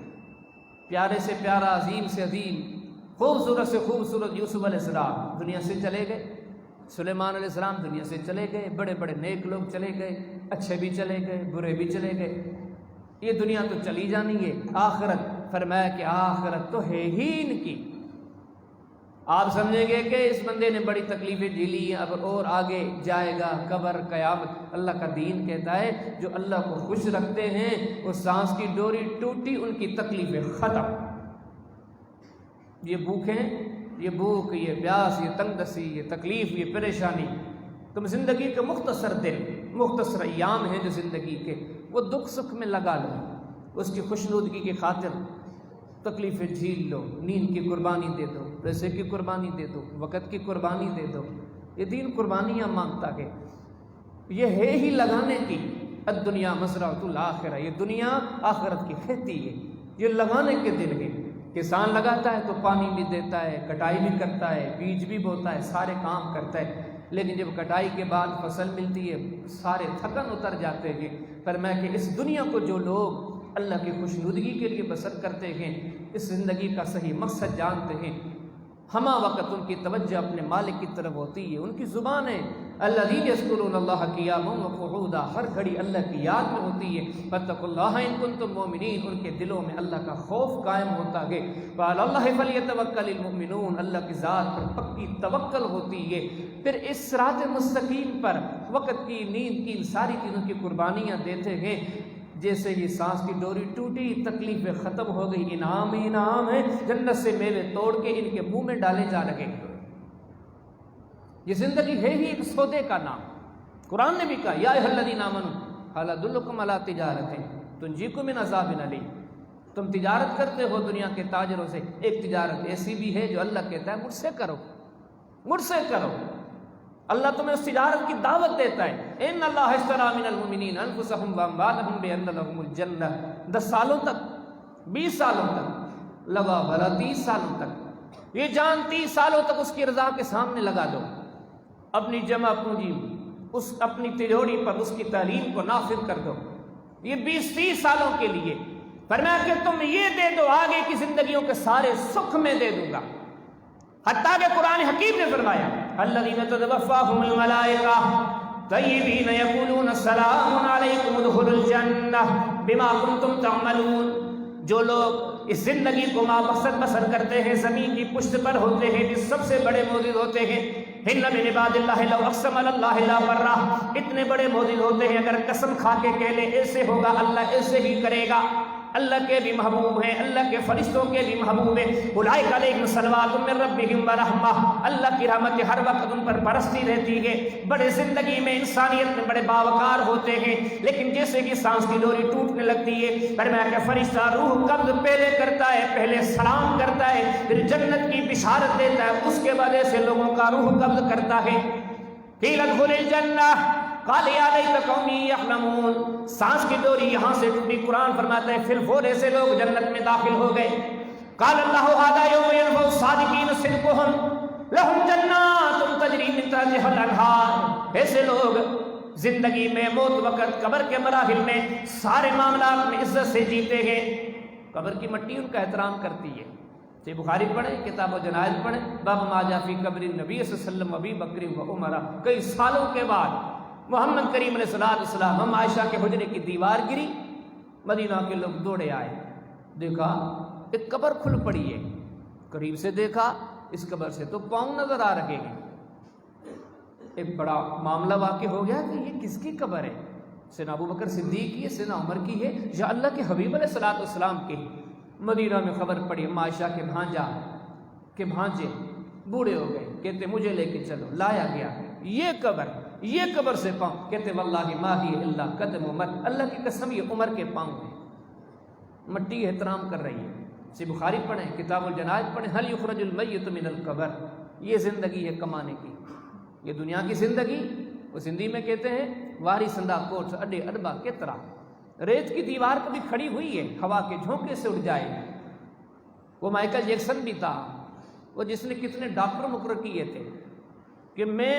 S1: پیارے سے پیارا، عظیم سے عظیم، خوبصورت سے خوبصورت یوسف علیہ السلام دنیا سے چلے گئے، سلیمان علیہ السلام دنیا سے چلے گئے، بڑے بڑے نیک لوگ چلے گئے، اچھے بھی چلے گئے، برے بھی چلے گئے، یہ دنیا تو چلی جانی ہے۔ آخرت، فرمایا کہ آخرت تو ہے ہی ان کی۔ آپ سمجھیں گے کہ اس بندے نے بڑی تکلیفیں جھیلی ہیں، اب اور آگے جائے گا، قبر، قیامت۔ اللہ کا دین کہتا ہے جو اللہ کو خوش رکھتے ہیں، وہ سانس کی ڈوری ٹوٹی، ان کی تکلیفیں ختم۔ یہ بھوکیں، یہ بھوک، یہ پیاس، یہ تنگ دستی، یہ تکلیف، یہ پریشانی، تم زندگی کے مختصر دن، مختصر ایام ہیں جو زندگی کے، وہ دکھ سکھ میں لگا لو، اس کی خوشنودگی کی خاطر تکلیفیں جھیل لو، نیند کی قربانی دے دو، پیسے کی قربانی دے دو، وقت کی قربانی دے دو۔ یہ دین قربانیاں مانگتا ہے، یہ ہے ہی لگانے کی۔ الدنیا مزرعۃ الآخرہ، یہ دنیا آخرت کی کھیتی ہے، یہ لگانے کے دن ہے۔ کسان لگاتا ہے تو پانی بھی دیتا ہے، کٹائی بھی کرتا ہے، بیج بھی بوتا ہے، سارے کام کرتا ہے، لیکن جب کٹائی کے بعد فصل ملتی ہے سارے تھکن اتر جاتے ہیں۔ فرمایا کہ اس دنیا کو جو لوگ اللہ کی خوشنودگی کے لیے بسر کرتے ہیں، اس زندگی کا صحیح مقصد جانتے ہیں، ہمہ وقت ان کی توجہ اپنے مالک کی طرف ہوتی ہے، ان کی زبانیں الذین یذکرون اللہ قیاما وقعودا، ہر گھڑی اللہ کی یاد میں ہوتی ہے۔ فاتقوا اللہ ان کنتم مؤمنین، ان کے دلوں میں اللہ کا خوف قائم ہوتا ہے۔ وعلی اللہ فلیتوکل المؤمنون، اللہ کی ذات پر پکی توکل ہوتی ہے۔ پھر اس صراط مستقیم پر وقت کی، نیند کی، ساری چیزوں کی قربانیاں دیتے ہیں۔ جیسے ہی سانس کی ڈوری ٹوٹی، تکلیفیں ختم ہو گئی، انعام ہی انعام ہے، جنت سے میوے توڑ کے ان کے منہ میں ڈالے جا رہے ہیں۔ یہ زندگی ہے ہی ایک سودے کا نام۔ قرآن نے بھی کہا یا ایھا الذین آمنوا ھل ادلکم علی تجارۃ تنجیکم من عذاب الیم، تم تجارت کرتے ہو دنیا کے تاجروں سے، ایک تجارت ایسی بھی ہے جو اللہ کہتا ہے مجھ سے کرو، مجھ سے کرو۔ اللہ تمہیں اس تجارت کی دعوت دیتا ہے، ان اللہ اشتری من المؤمنین انفسهم واموالهم بان لهم الجنہ۔ 10 سالوں تک، 20 سالوں تک لگا بھلا، 30 سالوں تک یہ جان 30 سالوں تک اس کی رضا کے سامنے لگا دو، اپنی جمع پونجی اس اپنی تجوری پر اس کی تعلیم کو نافذ کر دو، یہ 20-30 سالوں کے لیے۔ فرمایا کہ تم یہ دے دو، آگے کی زندگیوں کے سارے سکھ میں دے دوں گا۔ حتیٰ کہ قرآن حکیم نے فرمایا الذین تتوفاہم الملائکہ طیبین یقولون سلام علیکم ادخلوا الجنہ بما کنتم تعملون۔ جو لوگ اس زندگی کو مقصد بسر کرتے ہیں، زمین کی پشت پر ہوتے ہیں، جس سب سے بڑے معجز ہوتے ہیں، ان من عباد اللہ لو اقسم علی اللہ لا برہ، اتنے بڑے معجز ہوتے ہیں اگر قسم کھا کے کہہ لے ایسے ہوگا اللہ ایسے ہی کرے گا۔ اللہ کے بھی محبوب ہیں، اللہ کے فرشتوں کے بھی محبوب ہیں۔ اولئک علیہم صلوات من ربہم ورحمہ، اللہ کی رحمت ہر وقت ان پر برستی رہتی ہے۔ بڑے زندگی میں انسانیت میں بڑے باوقار ہوتے ہیں، لیکن جیسے کہ سانس کی ڈوری ٹوٹنے لگتی ہے، فرمایا کہ فرشتہ روح قبض پہلے کرتا ہے، پہلے سلام کرتا ہے، پھر جنت کی بشارت دیتا ہے، اس کے بعد سے لوگوں کا روح قبض کرتا ہے۔ قیل ادخل الجنہ قال یا لیت قومی یعلمون، سانس کی ڈوری یہاں سے ٹوٹی، قرآن فرماتا ہے پھر وہ ایسے لوگ جنت میں داخل ہو گئے۔ قال اللہ ھذا یوم ينفع الصادقین صدقهم لهم جنات تجری من تحتها الانہار۔ ایسے لوگ زندگی میں، موت وقت، قبر کے مراحل میں سارے معاملات میں عزت سے جیتے ہیں۔ قبر کی مٹی ان کا احترام کرتی ہے۔ بخاری پڑھیں، کتاب و جنائز پڑھیں، باب ما جاء فی قبر النبی صلی اللہ علیہ وسلم ابی بکر و عمر۔ کئی سالوں کے بعد محمد کریم علیہ السلام ہم عائشہ کے حجرے کی دیوار گری، مدینہ کے لوگ دوڑے آئے، دیکھا ایک قبر کھل پڑی ہے، قریب سے دیکھا اس قبر سے تو پاؤں نظر آ رہے ہیں۔ ایک بڑا معاملہ واقع ہو گیا کہ یہ کس کی قبر ہے؟ سیدنا ابو بکر صدیق کی ہے، سیدنا عمر کی ہے، یا اللہ کے حبیب علیہ السلام کی ہے؟ مدینہ میں خبر پڑی، عائشہ کے بھانجے بوڑھے ہو گئے، کہتے مجھے لے کے چلو، لایا گیا، یہ قبر سے پاؤں، کہتے واللہ ما ہی الا قدم عمر، اللہ کی قسم یہ عمر کے پاؤں ہیں۔ مٹی احترام کر رہی ہے۔ سے بخاری پڑھیں، کتاب الجنائز پڑھیں، هل یخرج المیت من القبر۔ یہ زندگی ہے کمانے کی، یہ دنیا کی زندگی، اس ہندی میں کہتے ہیں واری سندا کوٹ اڈے اربا کے طرح، ریت کی دیوار کبھی کھڑی ہوئی ہے، ہوا کے جھونکے سے اڑ جائے گی۔ وہ مائیکل جیکسن بھی تھا، وہ جس نے کتنے ڈاکٹر مقرر کیے تھے کہ میں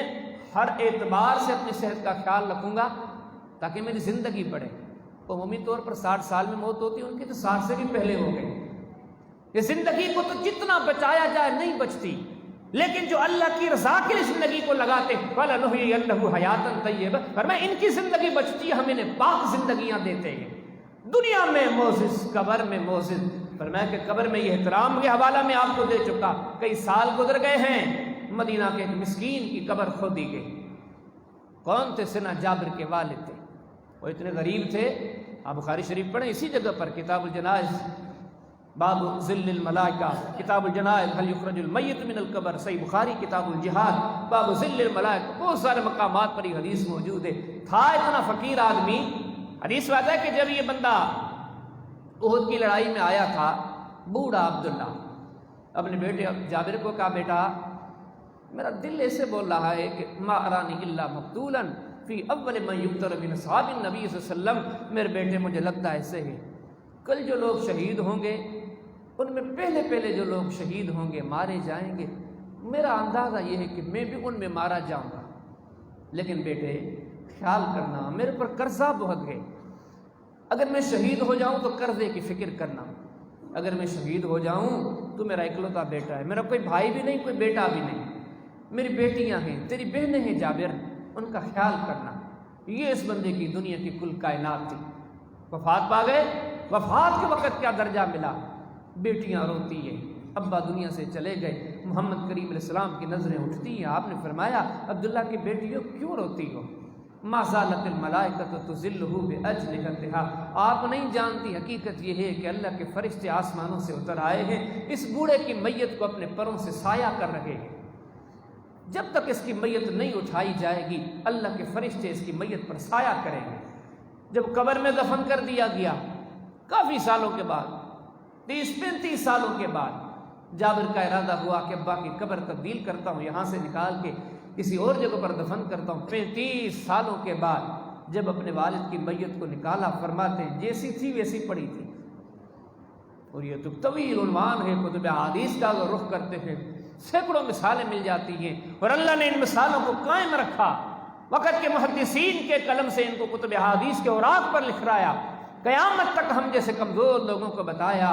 S1: ہر اعتبار سے اپنی صحت کا خیال رکھوں گا تاکہ میری زندگی بڑھے۔ عمومی طور پر 60 سال میں موت ہوتی ہے، ان کی تو 60 سے بھی پہلے ہو گئی۔ یہ زندگی کو تو جتنا بچایا جائے نہیں بچتی، لیکن جو اللہ کی رضا کے لیے زندگی کو لگاتے فَلَنُحْيِيَنَّهُ حَيَاةً طَيِّبَةً، فرمایا ان کی زندگی بچتی ہے، ہم انہیں پاک زندگیاں دیتے ہیں۔ دنیا میں معزز، قبر میں معزز۔ فرمایا کہ قبر میں یہ احترام کے حوالہ میں آپ کو دے چکا، کئی سال گزر گئے ہیں، مدینہ کے ایک مسکین کی قبر کھودی گئی۔ کون تھے؟ سیدنا جابر کے والد تھے، وہ اتنے غریب تھے۔ آپ بخاری شریف پڑھیں، اسی جگہ پر کتاب الجنائز، باب ذل الملائکہ، کتاب الجنائز هل یخرج المیت من القبر، صحیح بخاری کتاب الجہاد، باب ذل الملائکہ، بہت سارے مقامات پر یہ حدیث موجود ہے۔ تھا اتنا فقیر آدمی، حدیث میں آتا ہے کہ جب یہ بندہ احد کی لڑائی میں آیا تھا، بوڑھا عبداللہ اپنے بیٹے جابر کو کہا بیٹا میرا دل ایسے بول رہا ہے کہ ما ارانی الا مقتولا فی اول من یقتل من اصحاب النبی صلی اللہ علیہ وسلم، میرے بیٹے مجھے لگتا ہے ایسے ہے کل جو لوگ شہید ہوں گے ان میں پہلے جو لوگ شہید ہوں گے، مارے جائیں گے، میرا اندازہ یہ ہے کہ میں بھی ان میں مارا جاؤں گا، لیکن بیٹے خیال کرنا میرے پر قرضہ بہت ہے، اگر میں شہید ہو جاؤں تو قرضے کی فکر کرنا، اگر میں شہید ہو جاؤں تو میرا اکلوتا بیٹا ہے، میرا کوئی بھائی بھی نہیں، کوئی بیٹا بھی نہیں، میری بیٹیاں ہیں، تیری بہنیں ہیں جابر، ان کا خیال کرنا۔ یہ اس بندے کی دنیا کی کل کائنات تھی۔ وفات پا گئے، وفات کے وقت کیا درجہ ملا، بیٹیاں روتی ہیں، ابا دنیا سے چلے گئے، محمد کریم علیہ السلام کی نظریں اٹھتی ہیں، آپ نے فرمایا عبداللہ کی بیٹیوں کیوں روتی ہو؟ ما زالت الملائکۃ تظلہ باجنحتہا، آپ نہیں جانتی حقیقت یہ ہے کہ اللہ کے فرشتے آسمانوں سے اتر آئے ہیں، اس بوڑھے کی میت کو اپنے پروں سے سایہ کر رہے ہیں، جب تک اس کی میت نہیں اٹھائی جائے گی اللہ کے فرشتے اس کی میت پر سایہ کریں گے۔ جب قبر میں دفن کر دیا گیا کافی سالوں کے بعد 30-35 سالوں کے بعد جابر کا ارادہ ہوا کہ ابا کی قبر تبدیل کرتا ہوں، یہاں سے نکال کے کسی اور جگہ پر دفن کرتا ہوں۔ 35 سالوں کے بعد جب اپنے والد کی میت کو نکالا، فرماتے ہیں جیسی تھی ویسی پڑی تھی۔ اور یہ تو طویل عنوان ہے، کتب احادیث کا اگر رخ کرتے ہیں سینکڑوں مثالیں مل جاتی ہیں، اور اللہ نے ان مثالوں کو قائم رکھا۔ وقت کے محدثین کے قلم سے ان کو کتب احادیث کے اوراق پر لکھرایا، قیامت تک ہم جیسے کمزور لوگوں کو بتایا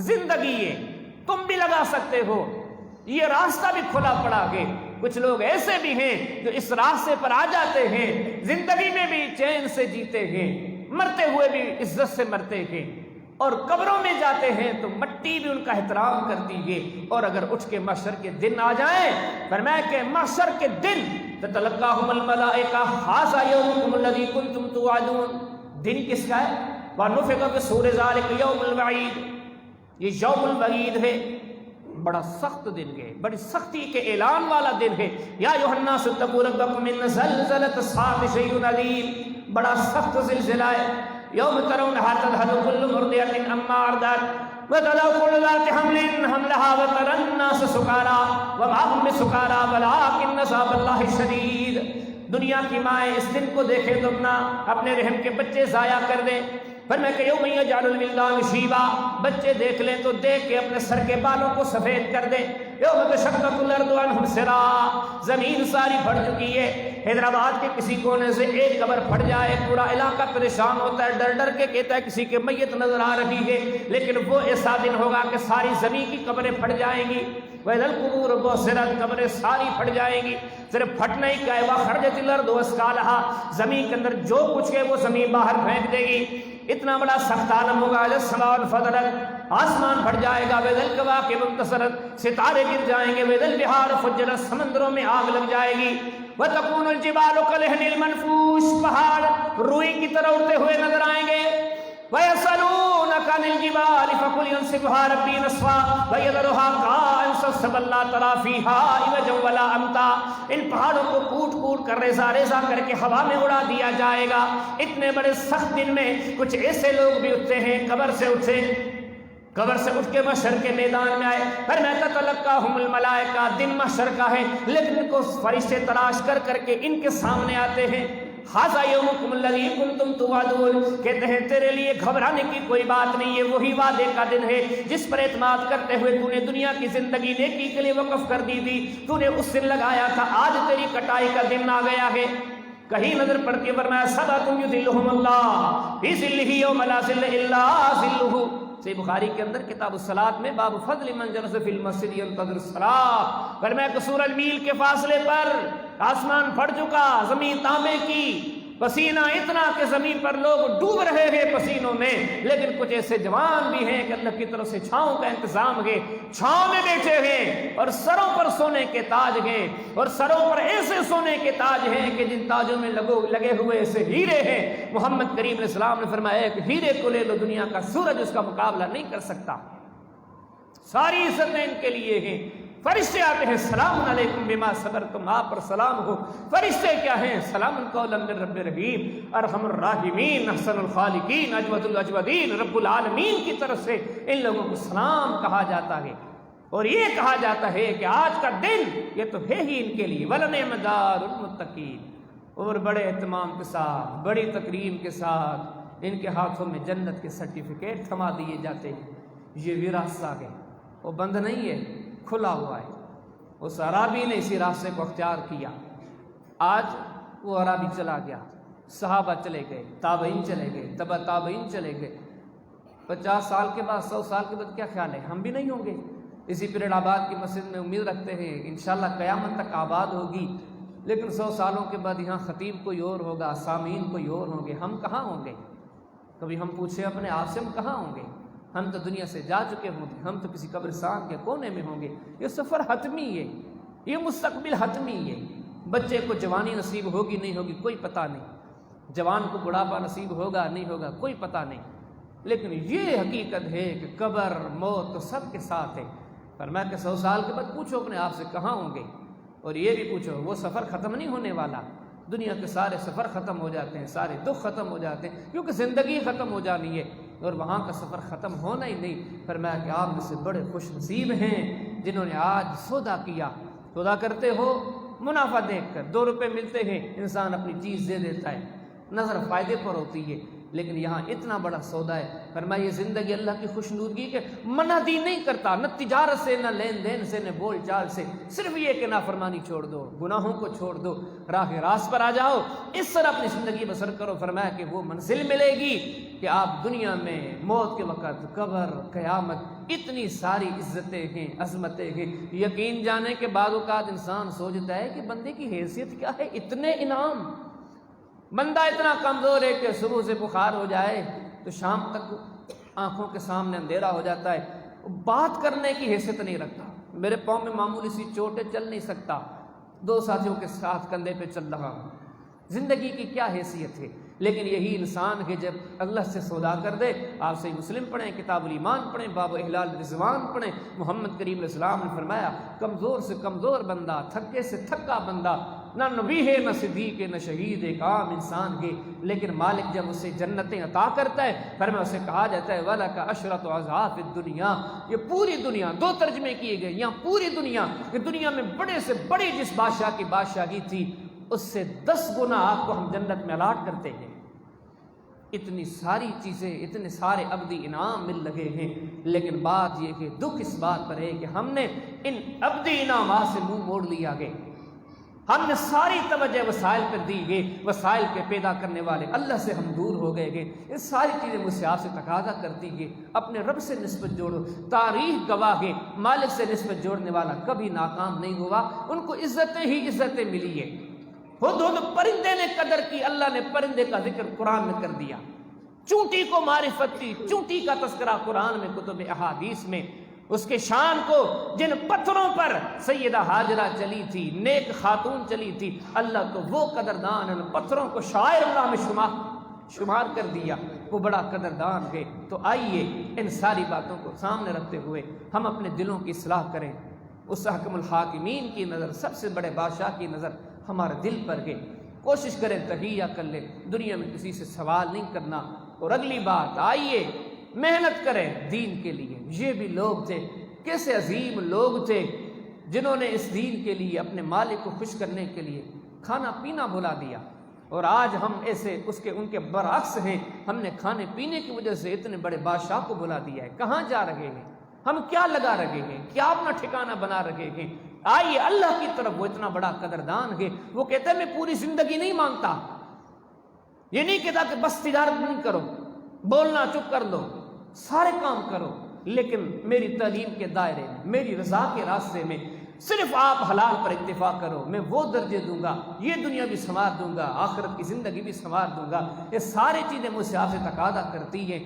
S1: زندگی ہے، تم بھی لگا سکتے ہو، یہ راستہ بھی کھلا پڑا ہے۔ کچھ لوگ ایسے بھی ہیں جو اس راستے پر آ جاتے ہیں، زندگی میں بھی چین سے جیتے ہیں، مرتے ہوئے بھی عزت سے مرتے ہیں، اور قبروں میں جاتے ہیں تو مٹی بھی ان کا احترام کرتی ہے۔ اور اگر اٹھ کے محشر کے دن آ جائیں، فرمایا کہ محشر کے دن تتلقاہم الملائکہ ھذا یومکم الذی کنتم توعدون، دن کس کا ہے؟ وَنُفِخَ فِی الصُّورِ ذَلِکَ یوم الوعید، یہ یوم الوعید ہے، بڑا سخت دن ہے، بڑی سختی کے اعلان والا دن ہے۔ یا ایھا الناس اتقوا ربکم ان زلزلۃ الساعۃ شیء عظیم، بڑا سخت زلزلہ ہے۔ یوم ترونھا تذہل کل مرضعۃ عما ارضعت وتضع كل ذات حمل حملها وترى الناس سکارى وما هم بسکارى ولكن عذاب اللہ شدید۔ دنیا کی مائیں اس دن کو دیکھے تو اپنے رحم کے بچے ضائع کر دیں۔ فرمایا کہ یوم یجعل الولدان شیبا، بچے دیکھ لیں تو دیکھ کے اپنے سر کے بالوں کو سفید کر دیں۔ یوم تشقق الارض عنہم سرا، زمین ساری پھٹ چکی ہے۔ حیدرآباد کے کسی کونے سے ایک قبر پھٹ جائے، پورا علاقہ پریشان ہوتا ہے، ڈر ڈر کے کہتا ہے کسی کے میت نظر آ رہی ہے، لیکن وہ ایسا دن ہوگا کہ ساری زمین کی قبریں پھٹ جائیں گی۔ وَإِذَا الْقُبُورُ بُعْثِرَتْ، قبریں ساری پھٹ جائیں گی۔ صرف پھٹنا ہی کیا ہے، وَأَخْرَجَتِ الْأَرْضُ أَثْقَالَهَا، زمین کے اندر جو کچھ ہے وہ زمین باہر پھینک دے گی۔ اتنا بڑا سخت عالم ہوگا۔ إِذَا السَّمَاءُ انفطرت، آسمان پھٹ جائے گا۔ وَإِذَا الْكَوَاكِبُ انتثرت، ستارے گر جائیں گے۔ وَإِذَا الْبِحَارُ فُجِّرَتْ، سمندروں میں آگ لگ جائے گی۔ وَتَكُونُ الْجِبَالُ كَالْعِهْنِ الْمَنْفُوشِ، پہاڑ روئی کی طرح اڑتے ہوئے نظر آئیں گے۔ وَيَسْأَلُونَكَ عَنِ الْجِبَالِ فَقُلْ يَنسِفُهَا رَبِّي نَسْفًا وَيَذَرُهَا قَاعًا صَفْصَفًا لَا تَرَىٰ فِيهَا عِوَجًا وَلَا أَمْتًا، ان پہاڑوں کو کوٹ کوٹ کر ریزہ ریزہ کر کے ہوا میں اڑا دیا جائے گا۔ اتنے بڑے سخت دن میں کچھ ایسے لوگ بھی اٹھتے ہیں، قبر سے اٹھے، قبر سے اٹھ کے محشر کے میدان میں آئے۔ پھر میں تتلقاہم الملائکہ، دن محشر کا ہے، لیکن ان کو فرشتے تلاش کر کر کے ان کے سامنے آتے ہیں۔ ھذا یومکم الذی کنتم توعدون، کہتے ہیں تیرے لیے گھبرانے کی کوئی بات نہیں ہے، وہی وعدے کا دن ہے جس پر اعتماد کرتے ہوئے تو نے دنیا کی زندگی نیکی کے لیے وقف کر دی تھی، تو نے اس دن لگایا تھا، آج تیری کٹائی کا دن آ گیا ہے۔ کہیں نظر پڑتی ہے، فرمایا سبعۃ یظلھم اللہ فی ظلہ یوم لا ظل الا ظلہ۔ صحیح بخاری کے اندر کتاب الصلاۃ میں باب فضل من جلس فی المسجد ينتظر الصلاۃ، فرمایا کہ سورج میل کے فاصلے پر آسمان پھٹ چکا، زمین تانبے کی، پسینہ اتنا کہ زمین پر لوگ ڈوب رہے ہیں پسینوں میں، لیکن کچھ ایسے جوان بھی ہیں کہ اللہ کی طرف سے چھاؤں کا انتظام ہے، چھاؤں میں بیٹھے ہیں، اور سروں پر سونے کے تاج ہیں، اور سروں پر ایسے سونے کے تاج ہیں کہ جن تاجوں میں لگے ہوئے ایسے ہیرے ہیں۔ محمد کریم علیہ السلام نے فرمایا ایک ہیرے کو لے لو، دنیا کا سورج اس کا مقابلہ نہیں کر سکتا۔ ساری عزتیں ان کے لیے ہیں۔ فرشتے آتے ہیں، سلام علیکم بما صبرتم، آپ پر سلام ہو۔ فرشتے کیا ہیں؟ سلام قولا من رب رحیم، ارحم الراحمین، احسن الخالقین، اجود الاجودین، رب العالمین کی طرف سے ان لوگوں کو سلام کہا جاتا ہے۔ اور یہ کہا جاتا ہے کہ آج کا دن یہ تو ہے ہی ان کے لیے، وَلَنِعْمَ دَارُ الْمُتَّقِينَ، اور بڑے اہتمام کے ساتھ، بڑی تکریم کے ساتھ ان کے ہاتھوں میں جنت کے سرٹیفکیٹ تھما دیے جاتے ہیں۔ یہ بھی راستہ ہے، وہ بند نہیں ہے، کھلا ہوا ہے۔ اس عرابی نے اسی راستے کو اختیار کیا، آج وہ عرابی چلا گیا، صحابہ چلے گئے، تابعین چلے گئے، تبع تابعین چلے گئے۔ 50 سال کے بعد، 100 سال کے بعد کیا خیال ہے ہم بھی نہیں ہوں گے؟ اسی پیریڈ آباد کی مسجد میں امید رکھتے ہیں انشاءاللہ قیامت تک آباد ہوگی، لیکن 100 سالوں کے بعد یہاں خطیب کوئی اور ہوگا، سامعین کوئی اور ہوں گے، ہم کہاں ہوں گے؟ کبھی ہم پوچھیں اپنے آپ سے، ہم کہاں ہوں گے؟ ہم تو دنیا سے جا چکے ہوں گے، ہم تو کسی قبرستان کے کونے میں ہوں گے۔ یہ سفر حتمی ہے، یہ مستقبل حتمی ہے۔ بچے کو جوانی نصیب ہوگی نہیں ہوگی کوئی پتہ نہیں، جوان کو بڑھاپا نصیب ہوگا نہیں ہوگا کوئی پتہ نہیں، لیکن یہ حقیقت ہے کہ قبر موت تو سب کے ساتھ ہے۔ فرمایا کہ 100 سال کے بعد پوچھو اپنے آپ سے کہاں ہوں گے، اور یہ بھی پوچھو وہ سفر ختم نہیں ہونے والا۔ دنیا کے سارے سفر ختم ہو جاتے ہیں، سارے دکھ ختم ہو جاتے ہیں، کیونکہ زندگی ختم ہو جانی ہے۔ اور وہاں کا سفر ختم ہونا ہی نہیں۔ فرمایا کہ آپ میں سے بڑے خوش نصیب ہیں جنہوں نے آج سودا کیا۔ سودا کرتے ہو منافع دیکھ کر، 2 روپے ملتے ہیں انسان اپنی چیز دے دیتا ہے، نظر فائدے پر ہوتی ہے، لیکن یہاں اتنا بڑا سودا ہے۔ فرمایا یہ زندگی اللہ کی خوشنودگی کے منادی نہیں کرتا، نہ تجارت سے، نہ لین دین سے، نہ بول چال سے، صرف یہ کہ نافرمانی چھوڑ دو، گناہوں کو چھوڑ دو، راہ راست پر آ جاؤ، اس طرح اپنی زندگی بسر کرو۔ فرمایا کہ وہ منزل ملے گی کہ آپ دنیا میں موت کے وقت، قبر، قیامت، اتنی ساری عزتیں ہیں، عظمتیں ہیں، یقین جانے کے بعد اوقات انسان سوچتا ہے کہ بندے کی حیثیت کیا ہے، اتنے انعام۔ بندہ اتنا کمزور ہے کہ صبح سے بخار ہو جائے تو شام تک آنکھوں کے سامنے اندھیرا ہو جاتا ہے، بات کرنے کی حیثیت نہیں رکھتا، میرے پاؤں میں معمولی سی چوٹ ہے، چل نہیں سکتا، 2 ساتھیوں کے ساتھ کندھے پہ چل رہا ہوں، زندگی کی کیا حیثیت ہے۔ لیکن یہی انسان کہ جب اللہ سے سودا کر دے، آپ صحیح مسلم پڑھیں، کتاب الایمان پڑھیں، باب احلال رضوان پڑھیں، محمد کریم علیہ السلام نے فرمایا کمزور سے کمزور بندہ، تھکے سے تھکا بندہ، نہ نبی ہے، نہ صدیق ہے، نہ شہید، ایک عام انسان ہے، لیکن مالک جب اسے جنتیں عطا کرتا ہے، فرمایا اسے کہا جاتا ہے وَلَكَ عَشْرَةُ أَضْعَافِ الدُّنْيَا۔ یہ پوری دنیا، 2 ترجمے کیے گئے، یہاں پوری دنیا، کہ دنیا میں بڑے سے بڑی جس بادشاہ کی بادشاہی تھی اس سے 10 گنا آپ کو ہم جنت میں الاٹ کرتے ہیں۔ اتنی ساری چیزیں، اتنے سارے ابدی انعام مل لگے ہیں، لیکن بات یہ کہ دکھ اس بات پر ہے کہ ہم نے ان ابدی انعامات سے منہ موڑ لیا گئے، ہم نے ساری توجہ وسائل پر دی گئی، وسائل کے پیدا کرنے والے اللہ سے ہم دور ہو گئے گئے۔ یہ ساری چیزیں مجھ سے آپ سے تقاضا کرتی گئی اپنے رب سے نسبت جوڑو۔ تاریخ گواہ ہے مالک سے نسبت جوڑنے والا کبھی ناکام نہیں ہوا، ان کو عزتیں ہی عزتیں ملی ہے۔ ہدہد پرندے نے قدر کی، اللہ نے پرندے کا ذکر قرآن میں کر دیا، چونٹی کو معرفت دی، چونٹی کا تذکرہ قرآن میں، کتب احادیث میں، اس کے شان کو، جن پتھروں پر سیدہ ہاجرہ چلی تھی، نیک خاتون چلی تھی، اللہ تو وہ قدردان ان پتھروں کو شاعر اللہ میں شمار کر دیا، وہ بڑا قدردان ہے۔ تو آئیے ان ساری باتوں کو سامنے رکھتے ہوئے ہم اپنے دلوں کی اصلاح کریں، اس حکم الحاکمین کی نظر، سب سے بڑے بادشاہ کی نظر ہمارے دل پر ہے، کوشش کریں تہیہ کر لیں، دنیا میں کسی سے سوال نہیں کرنا۔ اور اگلی بات، آئیے محنت کریں دین کے لیے۔ یہ بھی لوگ تھے، کیسے عظیم لوگ تھے جنہوں نے اس دین کے لیے، اپنے مالک کو خوش کرنے کے لیے کھانا پینا بھلا دیا، اور آج ہم ایسے ان کے برعکس ہیں، ہم نے کھانے پینے کی وجہ سے اتنے بڑے بادشاہ کو بھلا دیا ہے۔ کہاں جا رہے ہیں ہم، کیا لگا رہے ہیں، کیا اپنا ٹھکانہ بنا رہے ہیں؟ آئیے اللہ کی طرف، وہ اتنا بڑا قدردان ہے، وہ کہتا ہے میں پوری زندگی نہیں مانگتا، یہ نہیں کہتا کہ بس تجارت نہیں کرو، بولنا چپ کر دو، سارے کام کرو، لیکن میری تعلیم کے دائرے میں، میری رضا کے راستے میں صرف آپ حلال پر اکتفا کرو، میں وہ درجے دوں گا، یہ دنیا بھی سنوار دوں گا، آخرت کی زندگی بھی سنوار دوں گا۔ یہ ساری چیزیں مجھ سے آپ سے تقاضا کرتی ہیں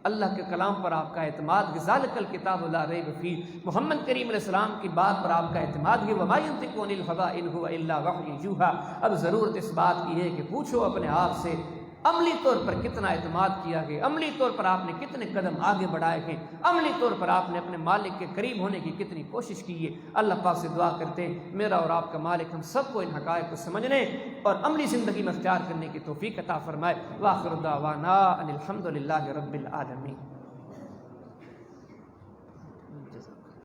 S1: اللہ کے کلام پر آپ کا اعتماد، ذالک الکتاب لا ریب فیہ، محمد کریم علیہ السلام کی بات پر آپ کا اعتماد ہے، وما ینطق عن الہوی ان هو الا وحی یوحی۔ اب ضرورت اس بات کی ہے کہ پوچھو اپنے آپ سے عملی طور پر کتنا اعتماد کیا ہے، عملی طور پر آپ نے کتنے قدم آگے بڑھائے ہیں، عملی طور پر آپ نے اپنے مالک کے قریب ہونے کی کتنی کوشش کی ہے۔ اللہ پاک سے دعا کرتے ہیں میرا اور آپ کا مالک ہم سب کو ان حقائق کو سمجھنے اور عملی زندگی میں اختیار کرنے کی توفیق عطا فرمائے۔ وآخر دعوانا ان الحمد للہ رب العالمین۔